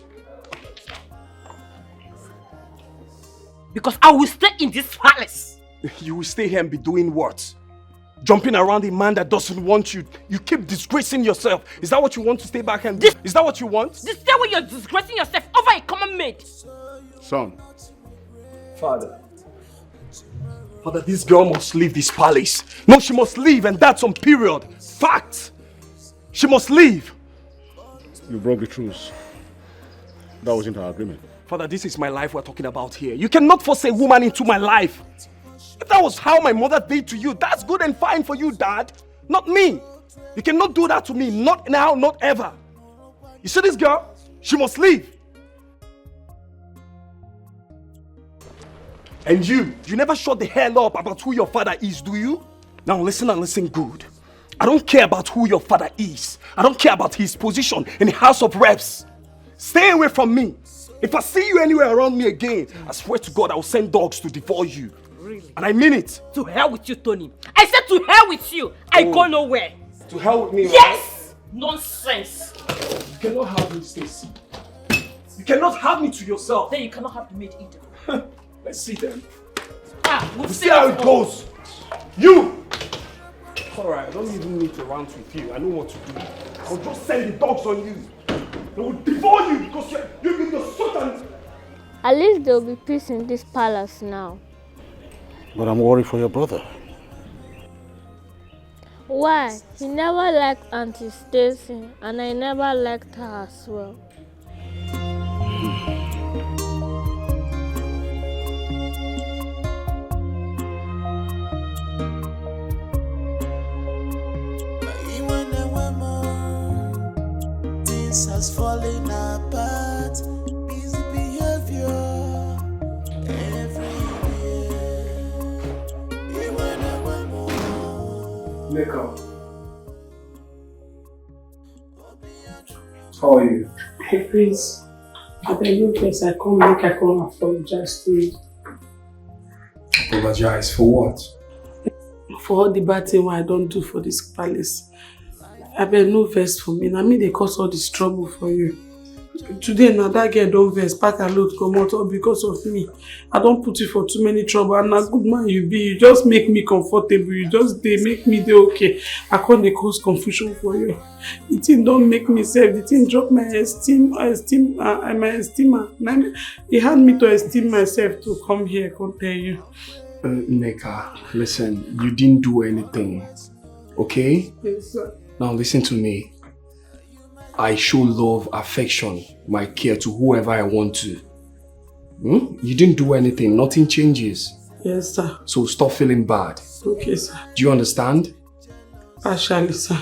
Because I will stay in this palace. You will stay here and be doing what? Jumping around a man that doesn't want you. You keep disgracing yourself. Is that what you want to stay back and do? Is that what you want? This is way you're disgracing yourself over a common maid. Son. Father, this girl must leave this palace. No, she must leave, and that's on period. Fact. She must leave. You broke the truce. That wasn't our agreement. Father, this is my life we're talking about here. You cannot force a woman into my life. If that was how my mother did to you, that's good and fine for you, Dad. Not me. You cannot do that to me. Not now, not ever. You see this girl? She must leave. And you never shut the hell up about who your father is, do you? Now listen and listen good. I don't care about who your father is. I don't care about his position in the House of Reps. Stay away from me. If I see you anywhere around me again, I swear to God I will send dogs to devour you. Really? And I mean it. To hell with you, Tony. I said to hell with you. I go nowhere. To hell with me, yes! Right? Nonsense. You cannot have me, Stacy. You cannot have me to yourself. Then you cannot have the maid either. Let's see then. We'll see how it goes. You! Alright, I don't even need to rant with you. I know what to do. I'll just send the dogs on you. They will devour you because you're the Sultan. At least there will be peace in this palace now. But I'm worried for your brother. Why? He never liked Auntie Stacy, and I never liked her as well. Things has fallen apart. Busy behavior everywhere. Nika. How are you? Hey, Prince. I beg you, please, I come apologize to you. Apologize for what? For all the bad thing I don't do for this palace. I beg no vex for me. I mean they cause all this trouble for you. Today now that girl don't vex, pack her load come out all because of me. I don't put you for too many trouble, and a good man you be. You just make me comfortable. You just make me okay. I can't cause confusion for you. The thing don't make me safe. The thing drop my esteem. It had me to esteem myself to come here. Can't tell you. Neka, listen. You didn't do anything. Okay? Yes, sir. Now listen to me. I show love, affection, my care to whoever I want to. You didn't do anything. Nothing changes. Yes, sir. So stop feeling bad. Okay, sir. Do you understand? Partially, sir.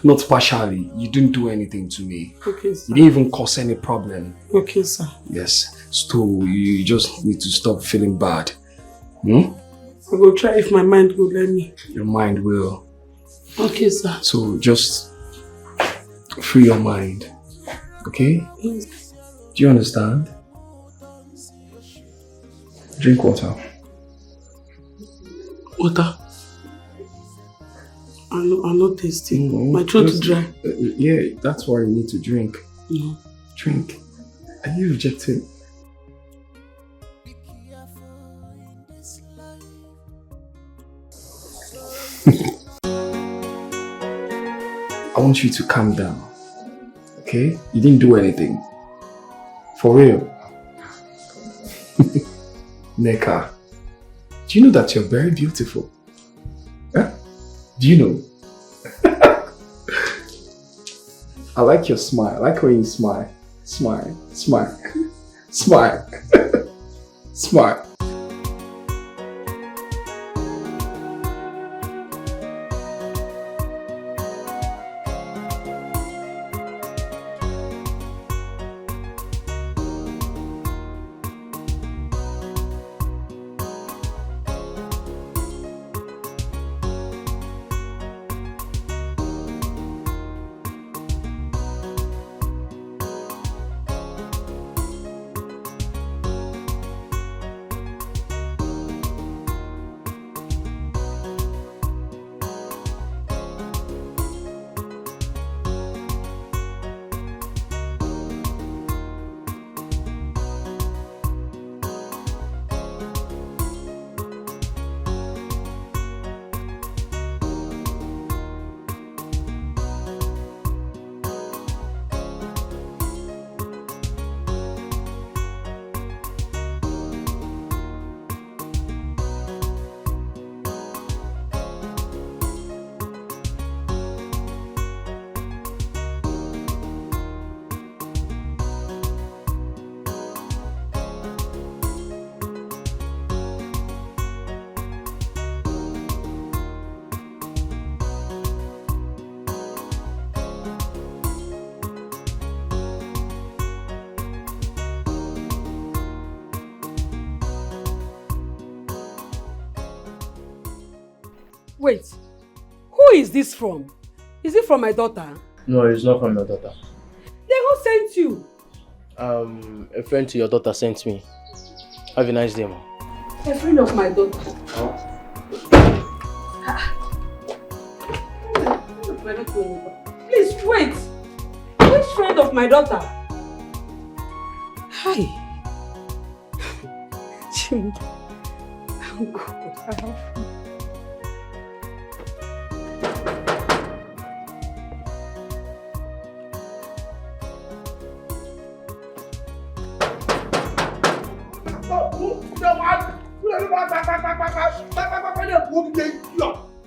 Not partially. You didn't do anything to me. Okay, sir. You didn't even cause any problem. Okay, sir. Yes. So you just need to stop feeling bad. I will try if my mind will let me. Your mind will. Okay, sir. So just free your mind. Okay? Yes. Do you understand? Drink water. Water? I'm not tasty. My throat is dry. Yeah, that's why you need to drink. No. Drink. Are you rejecting? I want you to calm down. Okay? You didn't do anything. For real. Neka, do you know that you're very beautiful? Huh? Do you know? I like your smile. I like when you smile. Smile. Smile. Smile. Smile. Wait, who is this from? Is it from my daughter? No, it's not from your daughter. Then who sent you? A friend to your daughter sent me. Have a nice day, ma. A friend of my daughter. Please wait. Which friend of my daughter? Hi. Oh God.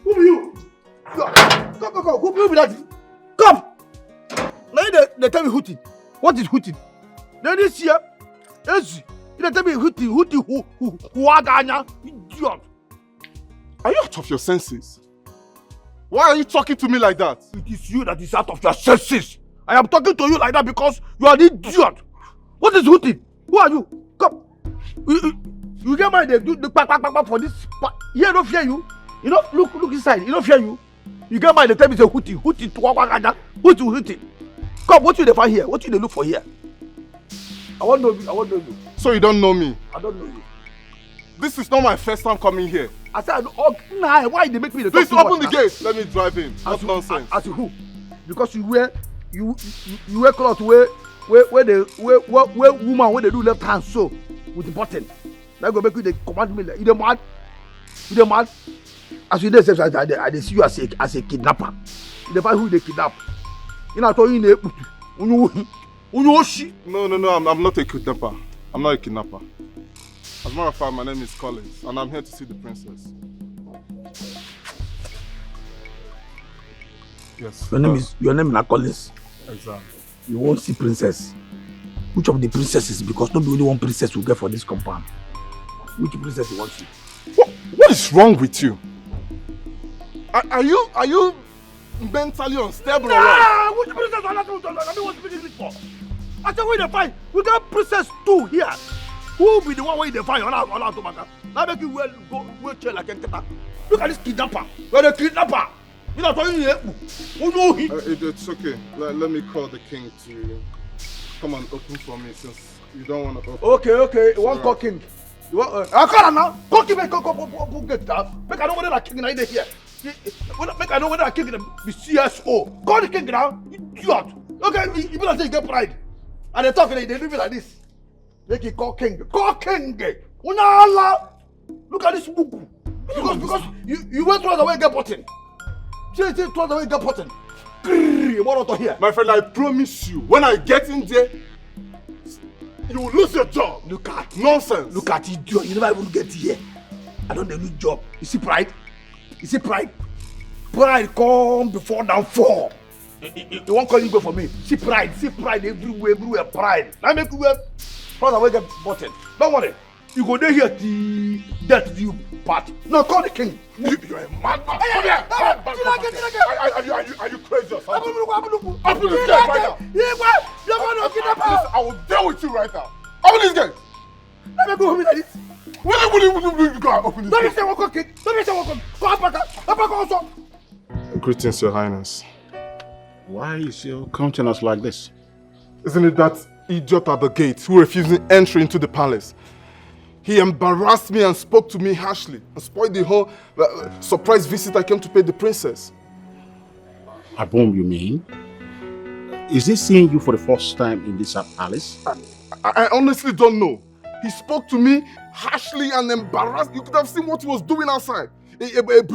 Who are you? Go. Who be that? Come! Now they tell me hooting. What is hooting? Then this year, yes, they tell me hooting, who are Ghana? Idiot! Are you out of your senses? Why are you talking to me like that? It is you that is out of your senses. I am talking to you like that because you are an idiot. What is hooting? Who are you? Come. You get mine, they do the pack for this. Here, don't fear you. You know, look inside. You don't fear you. You get mine, they tell me it's a hooting to Wagana. Hooting. Come, what you they find here? What you they look for here? I want to know you. So you don't know me? I don't know you. This is not my first time coming here. I said, oh, nah, why they make me the Please open the gate. Let me drive in. What nonsense. As who? Because you wear clothes where where woman where they do left hand so with the button. That go make you the command me. You the mad? You the mad? As you dey say, I see you as a kidnapper. You dey find who they kidnap. You know, I told you No, I'm not a kidnapper. I'm not a kidnapper. As a matter of fact, my name is Collins, and I'm here to see the princess. Yes. Your name is not Collins. Exactly. You won't see princess. Which of the princesses? Because not only one princess will get for this compound. Which princess you want to see? What is wrong with you? Are you mentally unstable? Nah, which princess are not going to I mean, what's speaking this for? I said, we the fight. We got princess 2 here. Who will be the one where they find on our tomato? Now make you go chair like a keta. Look at this kidnapper. We're the kidnapper. You know what It's okay. Let me call the king to come and open for me since you don't want to open. Okay. You want call king? You want? I call him now. Call king. Go get that. Make I know whether that king is here. Make I know whether that king is the CSO. Call the king now. Idiot. Okay, you better say you get pride. And they talk, they do it like this. Make it call king. Call king. Look at this book. Because you went twice away and get button. Twice away and get button. What out here? My friend, I promise you, when I get in there, you will lose your job. Look at nonsense. Look at idiot. You never even get here. I don't lose job. You see pride? You see pride? Pride come before downfall. You won't call you go for me. See pride everywhere, pride. Now make you wear twice away get button. Don't worry. You go there here till death do you part. No, call the king. You're a madman. Come here. Are you crazy or something? Open this gate right now. I will deal with you right now. Open this gate. Let me go home like this. Will you go and open this gate? Let me say one king. Let me say one king. Go up also. Greetings, Your Highness. Why is your countenance like this? Isn't it that idiot at the gate who refused entry into the palace? He embarrassed me and spoke to me harshly and spoiled the whole surprise visit I came to pay the princess. Abom, you mean? Is he seeing you for the first time in this palace? I honestly don't know. He spoke to me harshly and embarrassed. You could have seen what he was doing outside. What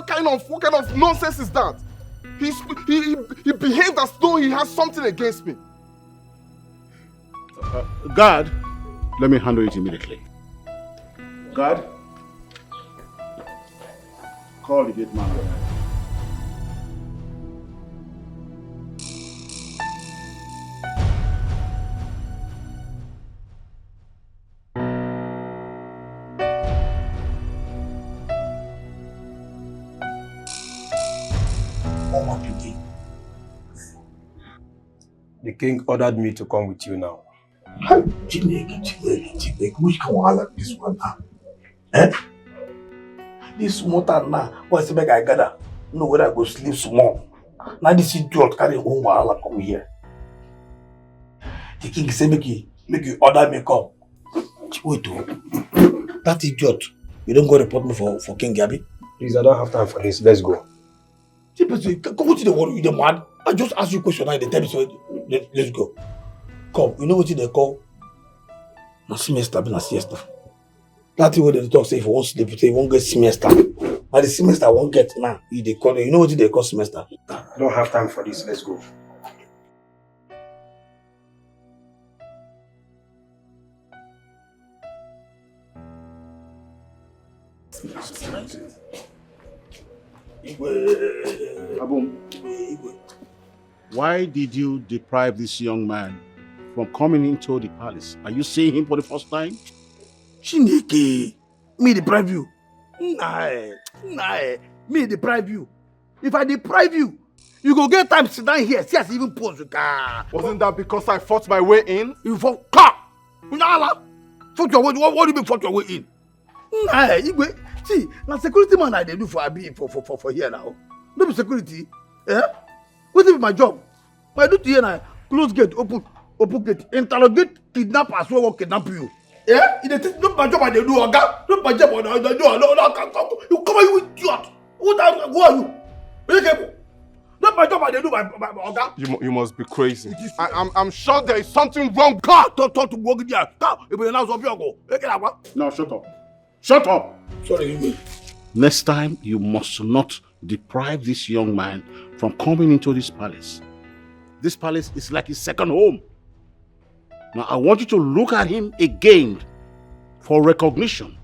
kind of nonsense is that? He behaved as though he has something against me. Guard, let me handle it immediately. Guard, call the gate man. The king ordered me to come with you now. Which can like this one now? Eh? This water now, what's the make I gather? No, whether I go sleep small. Now this idiot carry home wahala come here. The king say make you order me come. Wait, that idiot, you don't go report me for King Gabi? Please, I don't have time for this. Let's go. Come to the world, you the man. I just ask you a question and they tell me so. Let's go. Come, you know what they call? Na semester, be na siesta. That thing where they talk say if you won't sleep, say you won't get semester. Now the semester won't get now. They call you know what they call semester? I don't have time for this. Let's go. Abum, why did you deprive this young man from coming into the palace? Are you seeing him for the first time? Chineke, me deprive you? Nah, me deprive you. If I deprive you, you go get time to sit down here. See us even pose with car. Wasn't that because I fought my way in? You fought car? Nah, fought your way. What do you mean fought your way in? Nah, Igwe. See, now security man I dey do for here now. No be security. Eh? What is my job? My duty here now, close gate, open gate, interrogate kidnappers who want kidnap you. Yeah? Not my job I dey do, oga. Not my job I dey do. You come here, you idiot. Who are you? Okay. Not my job and they do my Oga. You must be crazy. I'm sure there is something wrong. God, talk to work there. If you announce of your go. Now shut up. Shut up. Sorry. Next time, you must not deprive this young man from coming into this palace. This palace is like his second home. Now, I want you to look at him again for recognition,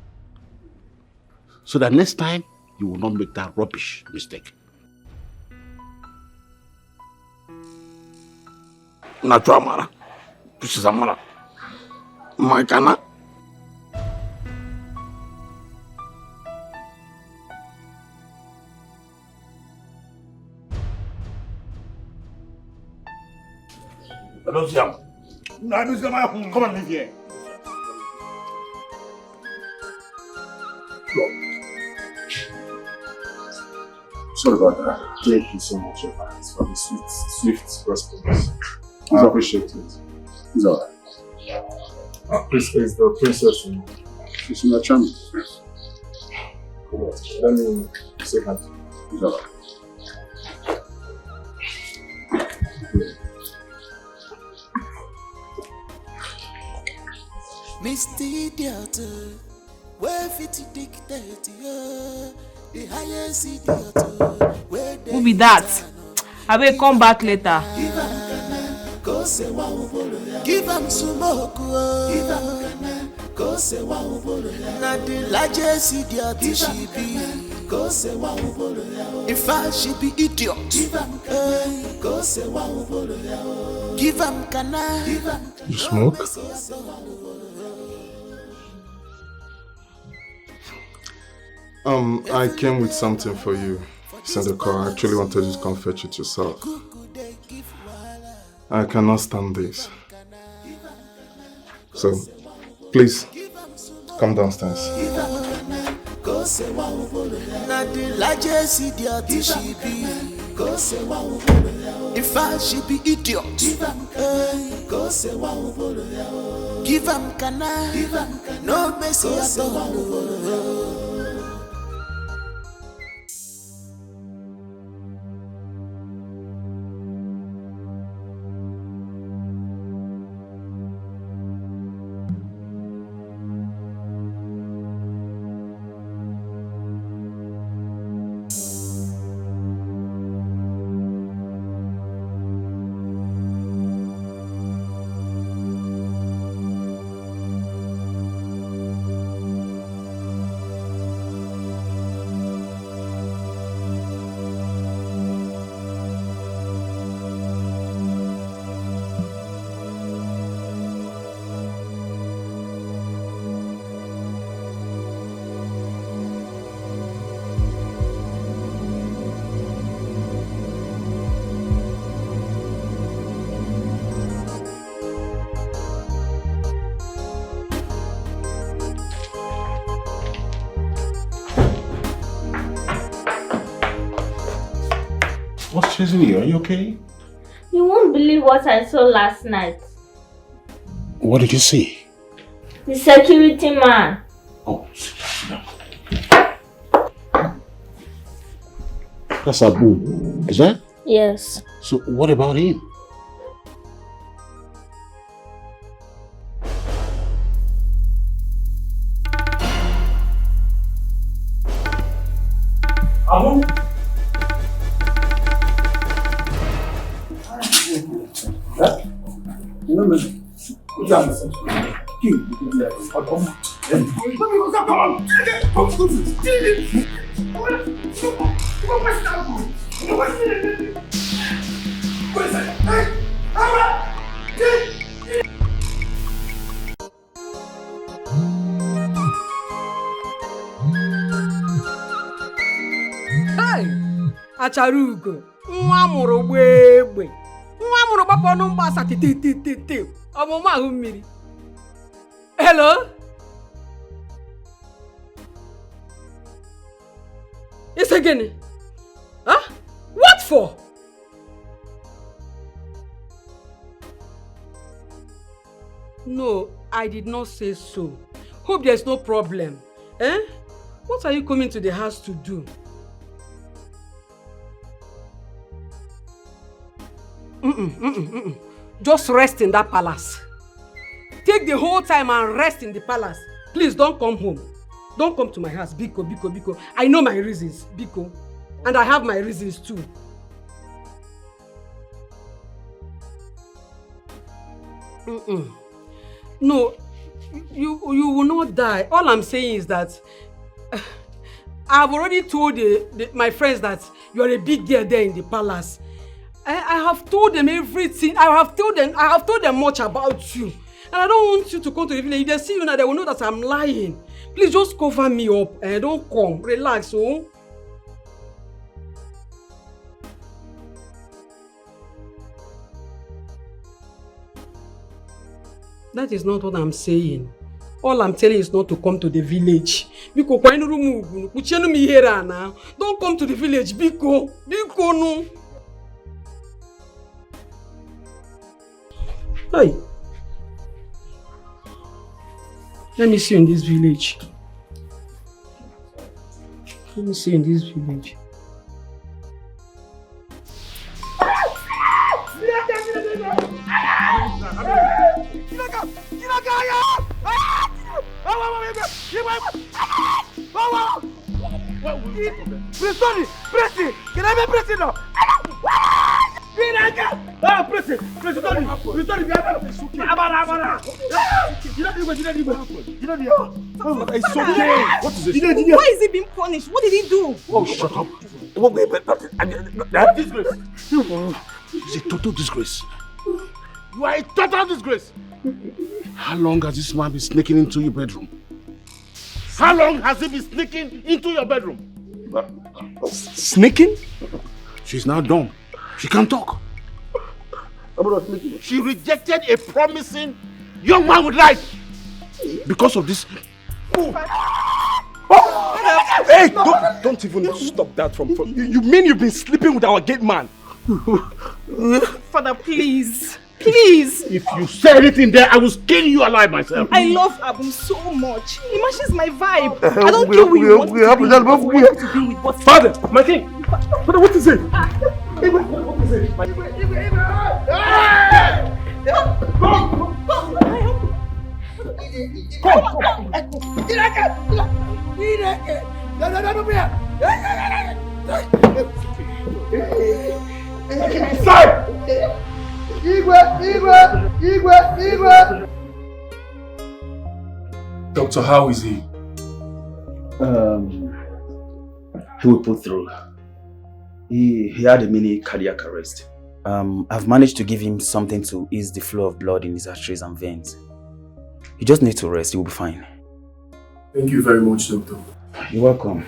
so that next time, you will not make that rubbish mistake. Natural Mara. This is Amara. My Ghana. I don't see him. Come and live here. Sorry about that. Thank you so much, Evans, for the swift response. I appreciate it. It's alright. This is the princess. She's in the chamber. Come on, let me say hi. It's alright. Misty Theatre, where 50 dictate, the highest idiot, where Who be that? I will come back later. Give him smoke, give him go say wow, na the largest idiot she be, go say wow, in fact she be idiot, give him go say wow, give him kana, You smoke? I came with something for you. Send a call. I actually wanted to come fetch it yourself. I cannot stand this. So, please, come downstairs. Na the largest idiot she be, go say wow, in fact she be idiot, go say wow, give him kana, no mercy at all. What's chasing you? Are you okay? You won't believe what I saw last night. What did you see? The security man. Oh, that's Abu. Is that? Yes. So what about him? Abu? Acharugo, nwa amụrụ gbegbe, nwa amụrụ gbapụ ọnụ mgbasa tititititi, ọmụmụ ahụ mmiri. Hello? It's again. Huh? What for? No, I did not say so. Hope there's no problem. Eh? What are you coming to the house to do? Just rest in that palace. Take the whole time and rest in the palace. Please don't come home. Don't come to my house. Biko. I know my reasons, Biko. And I have my reasons too. No, you will not die. All I'm saying is that I've already told my friends that you're a big girl there in the palace. I have told them everything. I have told them much about you. And I don't want you to come to the village. If they see you now, they will know that I'm lying. Please just cover me up. Don't come. Relax, oh. That is not what I'm saying. All I'm telling you is not to come to the village. Biko, don't come to the village, Biko. Biko, no. Hey. Let me see you in this village. Let me see you in this village. Can I be pressing now? It's okay. What is this? Why is he being punished? What did he do? Oh, shut up. Disgrace. It's a total disgrace. You are a total disgrace. How long has this man been sneaking into your bedroom? How long has he been sneaking into your bedroom? Sneaking? She's now dumb. She can't talk. She rejected a promising young man with life because of this. Hey, don't even stop that from you mean you've been sleeping with our gate man? Father, please. Please! If you say anything there, I will skin you alive myself. I love Abum so much. He matches my vibe. I don't care who you want to be. We have to be with what. Father, my king! Father, what is it? What is it? Igwe! Doctor, how is he? He will pull through. He had a mini cardiac arrest. I've managed to give him something to ease the flow of blood in his arteries and veins. He just needs to rest. He will be fine. Thank you very much, Doctor. You're welcome.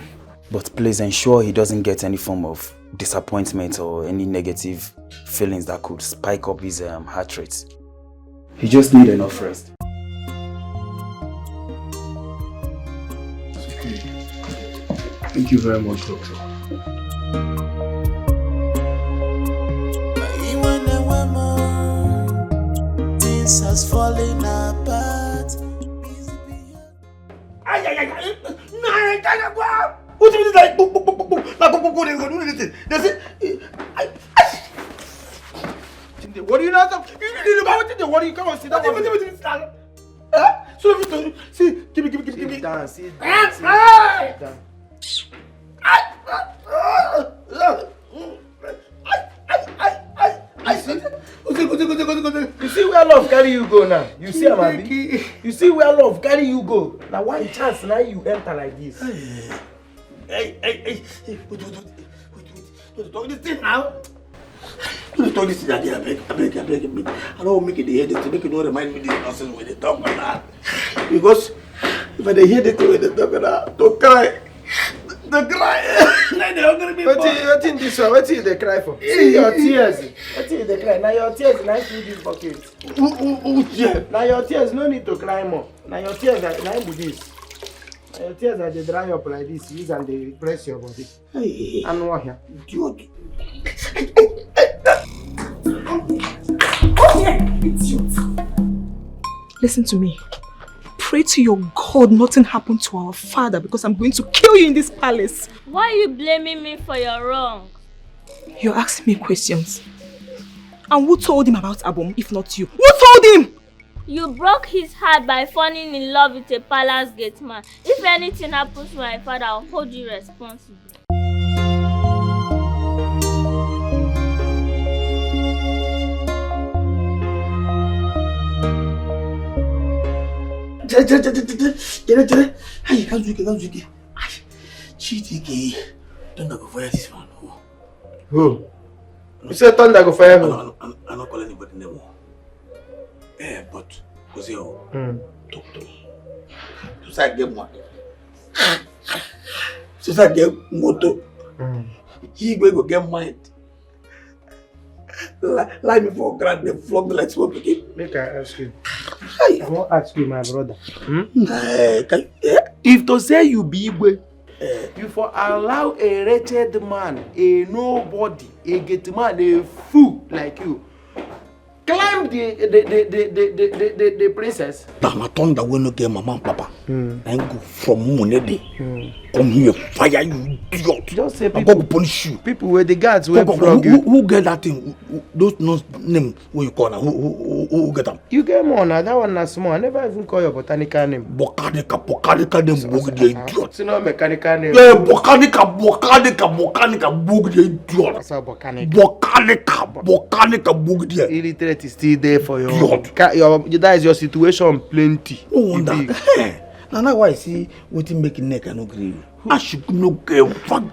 But please ensure he doesn't get any form of disappointment or any negative feelings that could spike up his heart rate. He just needs enough rest. Okay. Thank you very much, Doctor. Things has fallen apart. What do you mean like boom? They say, what do you know? You worry, come on, sit down. So if you see, give me. Down, sit down. You see where love carry you go now? You see, Amadi? You see where love carry you go? Now one chance, now you enter like this. Hey, wait. Don't talk this thing now. Don't talk this thing again, I beg. I don't make it hear this to make it don't remind me this nonsense when they talk about that. Because if I hear this when they talk about that, don't cry. Don't cry. Now they're gonna be what in this one? What is they cry for? See your tears. What is they cry? Now your tears, now through this bucket. Now your tears, no need to cry more. Now your tears are now with this. Your tears are they dry up like this, use and they press your body. Hey. And what here? Dude. Listen to me. Pray to your God nothing happened to our father because I'm going to kill you in this palace. Why are you blaming me for your wrong? You're asking me questions. And who told him about Abom if not you? Who told him? You broke his heart by falling in love with a palace gate man. If anything happens to my father, I'll hold you responsible. Jere. Hey, come to Chitiki. Don't go fire this man. Who? You said thunder go fire who? I'm not calling anybody anymore. But Jose, talk to me. To say get one. To say get moto. He go get mind. Lie me for grand, they flog me like smoke again. Make I ask you. I won't ask you, my brother. If to say you be Igwe, you for allow a wretched man, a nobody, a get man, a fool like you, climb the princess. Now thunder will not get mama and papa. And go from Monday. Come here, fire you idiot. Just say people. I'm going to punish you. People where the guards will flog you. Who get that thing? Those name what you call now? Who get them? You get more now. That one not small. I never even call your botanical name. Botanica name. Book the idiot. It's not mechanical name. Yeah, botanica. Book the idiot. That's how botanica. Botanica. Book the. Illiterate is still there for your. That is your situation plenty. No wonder. Now why I see what you make neck and no agree. I should no get fuck.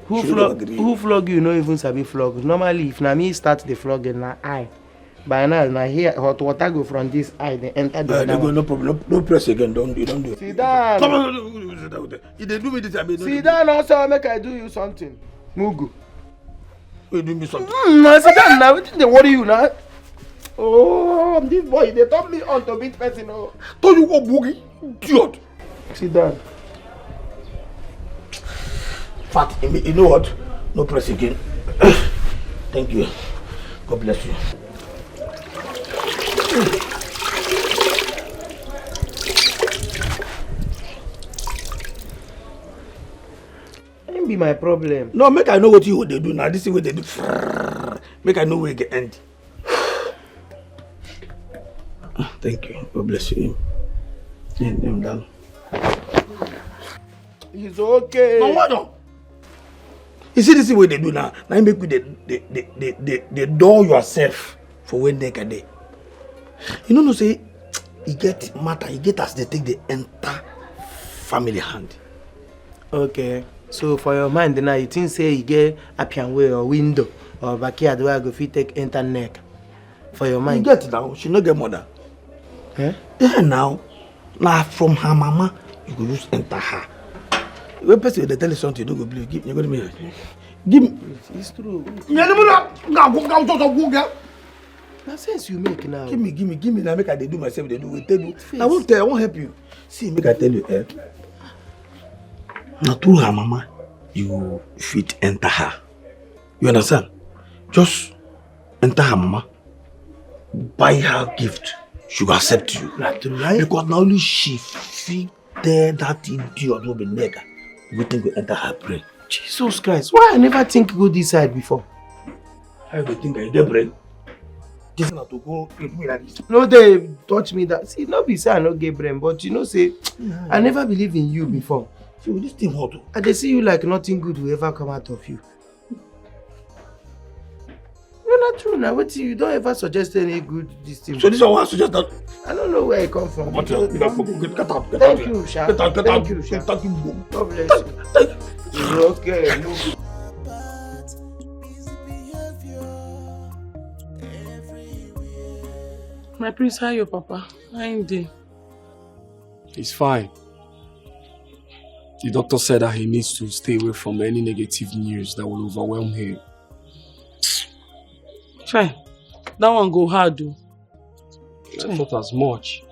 Who flog you? No even sabi flog. Normally, if na me start the flogging, na eye. By now, here hot water go from this eye, they enter the other one. No problem. No press again. Don't do it. Sit down. Come on. If they do me this, I mean. Sit down also. Make I do you something. Mugu. You do me something. No, sit down now. What they worry you now? Oh, this boy, they taught me on to beat person. Oh, told you go boogie, idiot. Sit down. Fat, you know what? No press again. Thank you. God bless you. Ain't be my problem. No, make I know what you they do now. This is what they do. Make I know where it get end. Thank you. God bless you. I'm done. It's okay. No, what no? You see this is what they do now. Now you make with the door yourself for when they can day. You know, say you get matter, you get as they take the entire family hand. Okay. So for your mind now you think say you get a piano way or window or backyard where I go fit take internet. For your mind. You get it now, she no get mother. Eh? Yeah, now from her mama, you go just enter her. When person they tell you something, you don't go believe. Give me. It's true. Now sense you make now. Give me. Now make I they do myself. They do. We tell you. I won't help you. See, make I tell you. Now through her mama, you fit enter her. You understand? Just enter her mama. Buy her gift. She will accept you. Because now only she fit there that idiot will be nigger. Everything will enter her brain. Jesus Christ, why I never think go this side before? How you think I their brain? This not to go with me like this. No, they touch me that. See, not be say I no get brain, but you know, say I never believe in you before. So this thing what? And they see you like nothing good will ever come out of you. No, not true now. What you don't ever suggest any good this thing. So this one I suggest that. I don't know where it come from. Get out. Thank you, Sha. Thank you, Sha. Thank you. God bless you. It's okay. Move. My prince, how your papa? How him dey? He's fine. The doctor said that he needs to stay away from any negative news that will overwhelm him. Try. That one go hard though. I thought as much.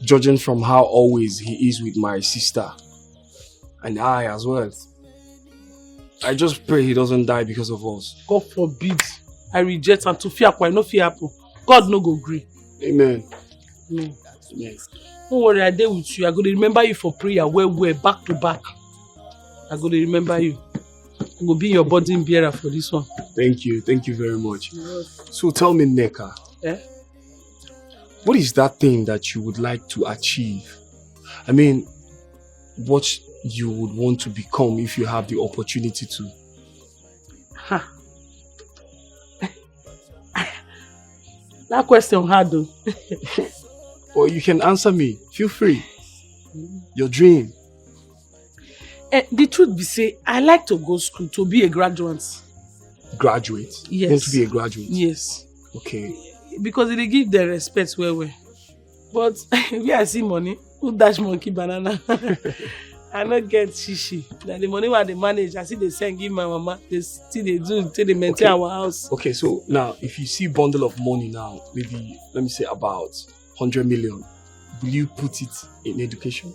Judging from how always he is with my sister. And I as well. I just pray he doesn't die because of us. God forbid. I reject and to fear I no fear happen. God no go gree. Amen. Amen. Don't worry, I there with you. I go to remember you for prayer well, back to back. I go to remember you. I will be your burden bearer for this one. Thank you very much. So tell me, Neka, what is that thing that you would like to achieve? I mean, what you would want to become if you have the opportunity to? That question hard though. Or you can answer me. Feel free. Your dream. The truth be say, I like to go school to be a graduate. Graduate? Yes. You want to be a graduate? Yes. Okay. Because they give the respect well. But where I see money, who dash monkey banana? I not get shishi. Now the money where they manage, I see they send give my mama. They still they do till they maintain our house. Okay, so now if you see a bundle of money now, maybe let me say about 100 million, will you put it in education?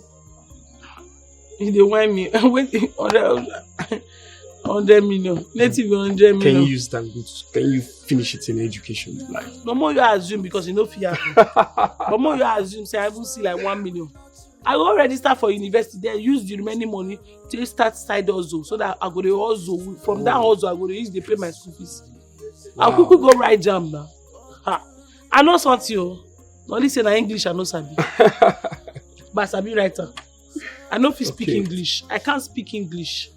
If they want me, 100 million. Let's even 100 million. Can you use that good? Can you finish it in education? Like no more you assume because you know fear. No more you assume say I will see like 1 million. I will register for university then use the remaining money to start side hustle so that I go to hustle. From that hustle I go to use to pay my school fees. Wow. I'll quickly go write jam now. I know something you. Only say na English I know sabi. But sabi writer. I know if you speak English. I can't speak English.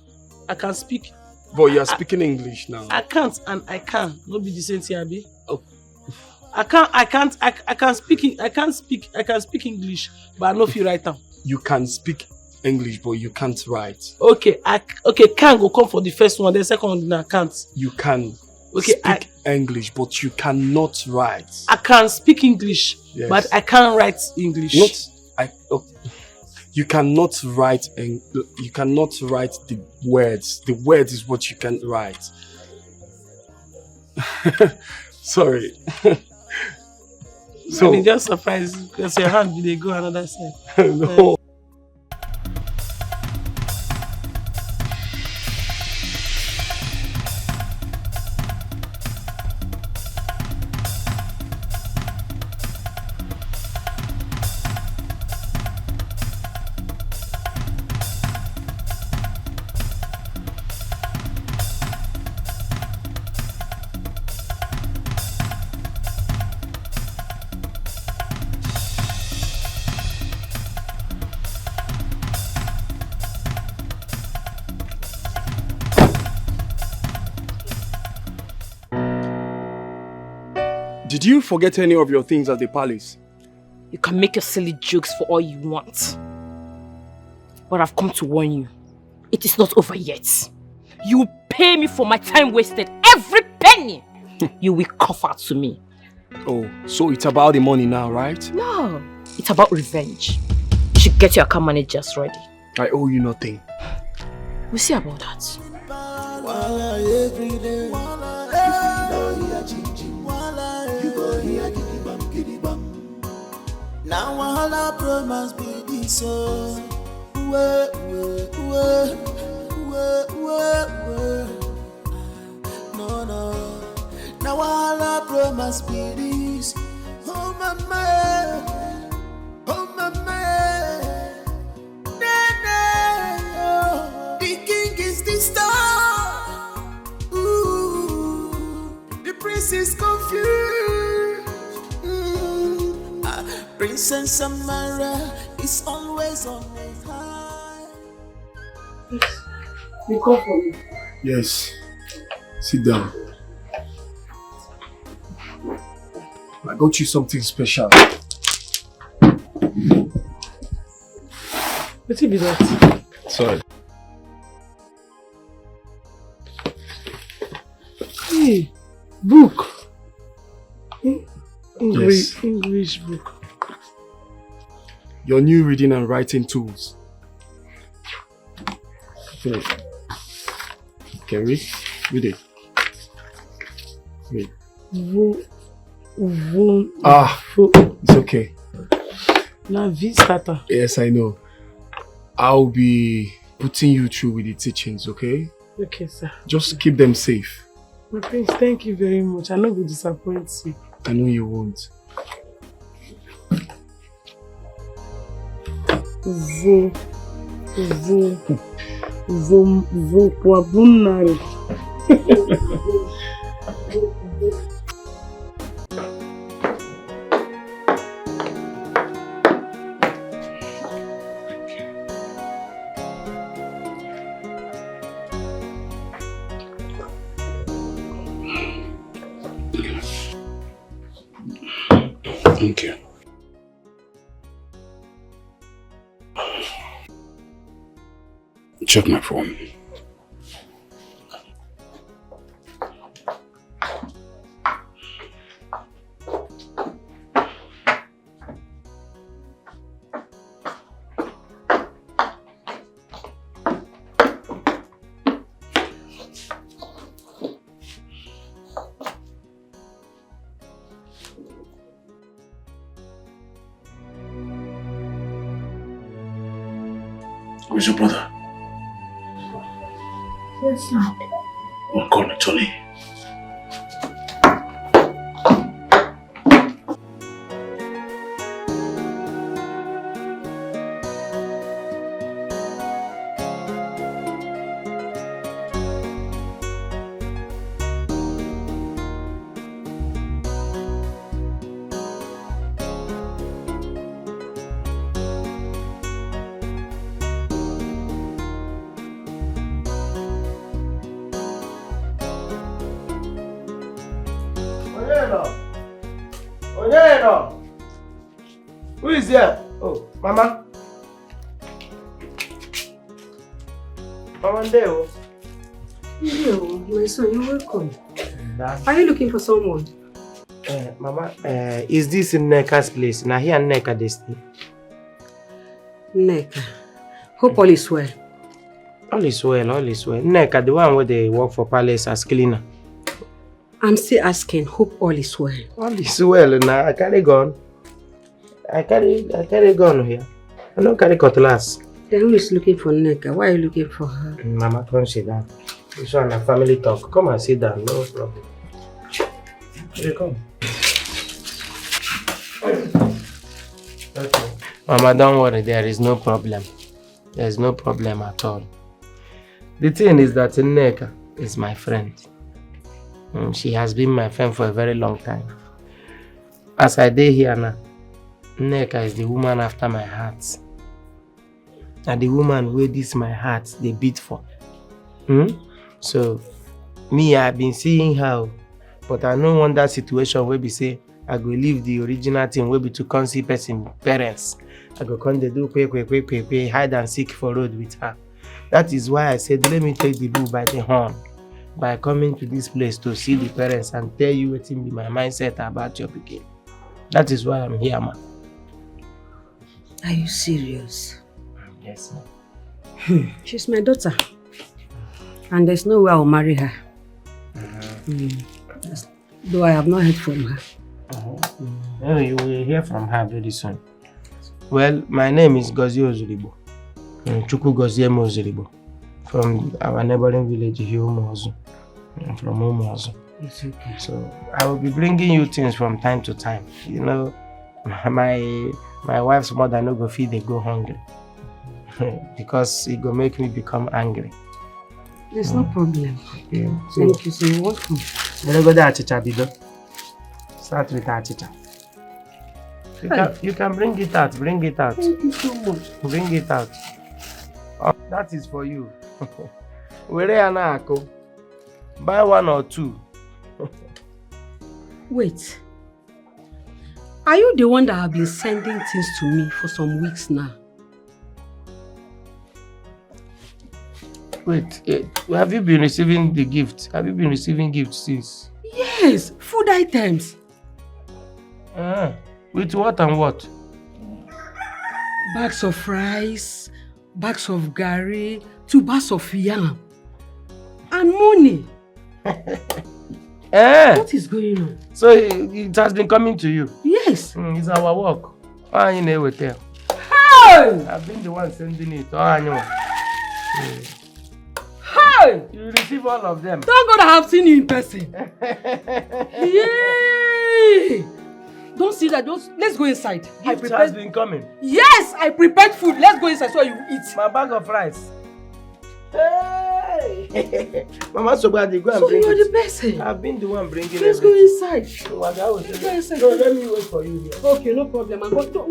I can speak. But you are speaking English now. I can't and I can. Not be the same thing, Abi. Oh. I can speak English, but I know if you write down. You can speak English, but you can't write. Okay, can go come for the first one, the second one I can't. You can speak English, but you cannot write. I can speak English, but I can't write English. You cannot write and you cannot write the words. The words is what you can write. Sorry. So I'm just surprised because your hand they go another side. No. Did you forget any of your things at the palace? You can make your silly jokes for all you want. But I've come to warn you. It is not over yet. You will pay me for my time wasted. Every penny! You will cough out to me. Oh, so it's about the money now, right? No, it's about revenge. You should get your account managers ready. I owe you nothing. We'll see about that. Now all our promise be this so. No. Now all our promise be this. Oh mama, the king is the star. Ooh, the prince is confused. Princess Samara is always on a high. You call for me? Yes. Sit down. I got you something special. What be that? Sorry. Hey, book. Yes. English book. Your new reading and writing tools. Finish. Can read? Read it. Read. It's okay. Now starter. Yes, I know. I'll be putting you through with the teachings, okay? Okay, sir. Just keep them safe. My prince, thank you very much. I know will disappoint you. I know you won't. Vumquabunari. Thank you. Check my phone. Where's your brother? Yes, Dad. Well, call me Tony. Who is there? Oh, Mama. Mama, there. Hello, my son, you're welcome. Are you looking for someone? Mama, is this in Neka's place? Now here Neka they stay. Neka. Hope all is well. All is well, all is well. Neka, the one where they work for Palace as cleaner. I'm still asking, hope all is well. All is well now. I carry gun. I carry gun here. I don't carry cutlass. Then who is looking for Neka? Why are you looking for her? Mama, come sit down. This one a family talk. Come and sit down, no problem. Here, come. Okay. Mama, don't worry, there is no problem. There is no problem at all. The thing is that Neka is my friend. She has been my friend for a very long time. As I dey here now, Neka is the woman after my heart. And the woman where this my heart they beat for. So me, I've been seeing her, but I don't want that situation where we say I go leave the original thing where we to come see person parents. I go come they do quick, hide and seek for road with her. That is why I said let me take the bull by the horn by coming to this place to see the parents and tell you what in my mindset about your pikin. That is why I'm here, man. Are you serious? Yes, ma'am. She's my daughter. And there's no way I'll marry her. Though I have not heard from her. Oh, you will hear from her very soon. Well, my name is Gozie Ozuribo. Chukwu Gozie Ozuribo. From our neighboring village, Umenwa. From Umenwa. It's okay. So I will be bringing you things from time to time. You know, my wife's mother no go feed, they go hungry. Because it go make me become angry. There's no problem. Yeah. So, thank you, so you're welcome. Let go there, Chicha Bido. Start with our Chicha. You can bring it out, bring it out. Thank you so much. Bring it out. Oh, that is for you. Buy one or two. Wait. Are you the one that have been sending things to me for some weeks now? Wait, have you been receiving the gift? Have you been receiving gifts since? Yes, food items. With what and what? Bags of rice, bags of gari, 2 bags of yam, and money. What is going on? So it has been coming to you? Yes. It's our work. Hey! I've been the one sending it. Hey! You receive all of them. Thank God I have seen you in person. Yay! Don't see that. Let's go inside. Gift has been coming. Yes, I prepared food. Let's go inside so you eat. My bag of rice. Hey! Mama Sobadi, go and bring it. So you're the person? I've been the one bringing it. Let's go inside. No, let me wait for you here. Okay, no problem. Don't go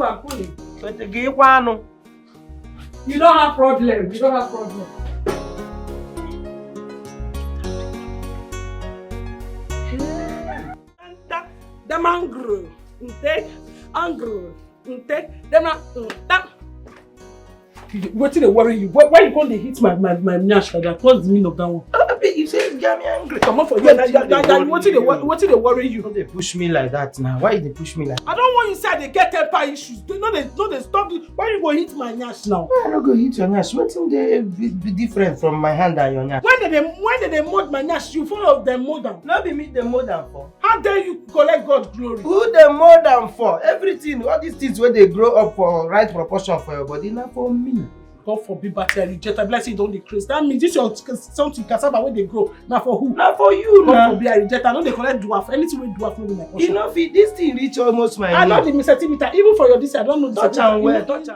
and pull it. You don't have problem. You don't have problem. The mangrove, what did they worry you? Why you going to hit my nyash like that? What's the meaning of that one? You say you got me angry. Come on for you. What did they worry you? They push me like that now. Why they push me like that? I don't want you say they get temper issues. They stop. Why you go hit my nyash now? I don't go hit your nyash. What thing they be different from my hand and your nyash? When did they mold my nyash? You follow them mold them. Not be me the mold them for. How dare you collect God glory? Who they mold them for? Everything, all these things where they grow up for right proportion for your body, not for me. God forbid, but I reject. I bless you, don't decrease. That means this your something cassava where they grow. Now for who? Not for you, God forbid, I reject. I know they collect dwarf. Anything with dwarf, no be my portion. You know, this thing reach almost my. I know the centimeter. Even for your this, I don't know the touch and well. Touch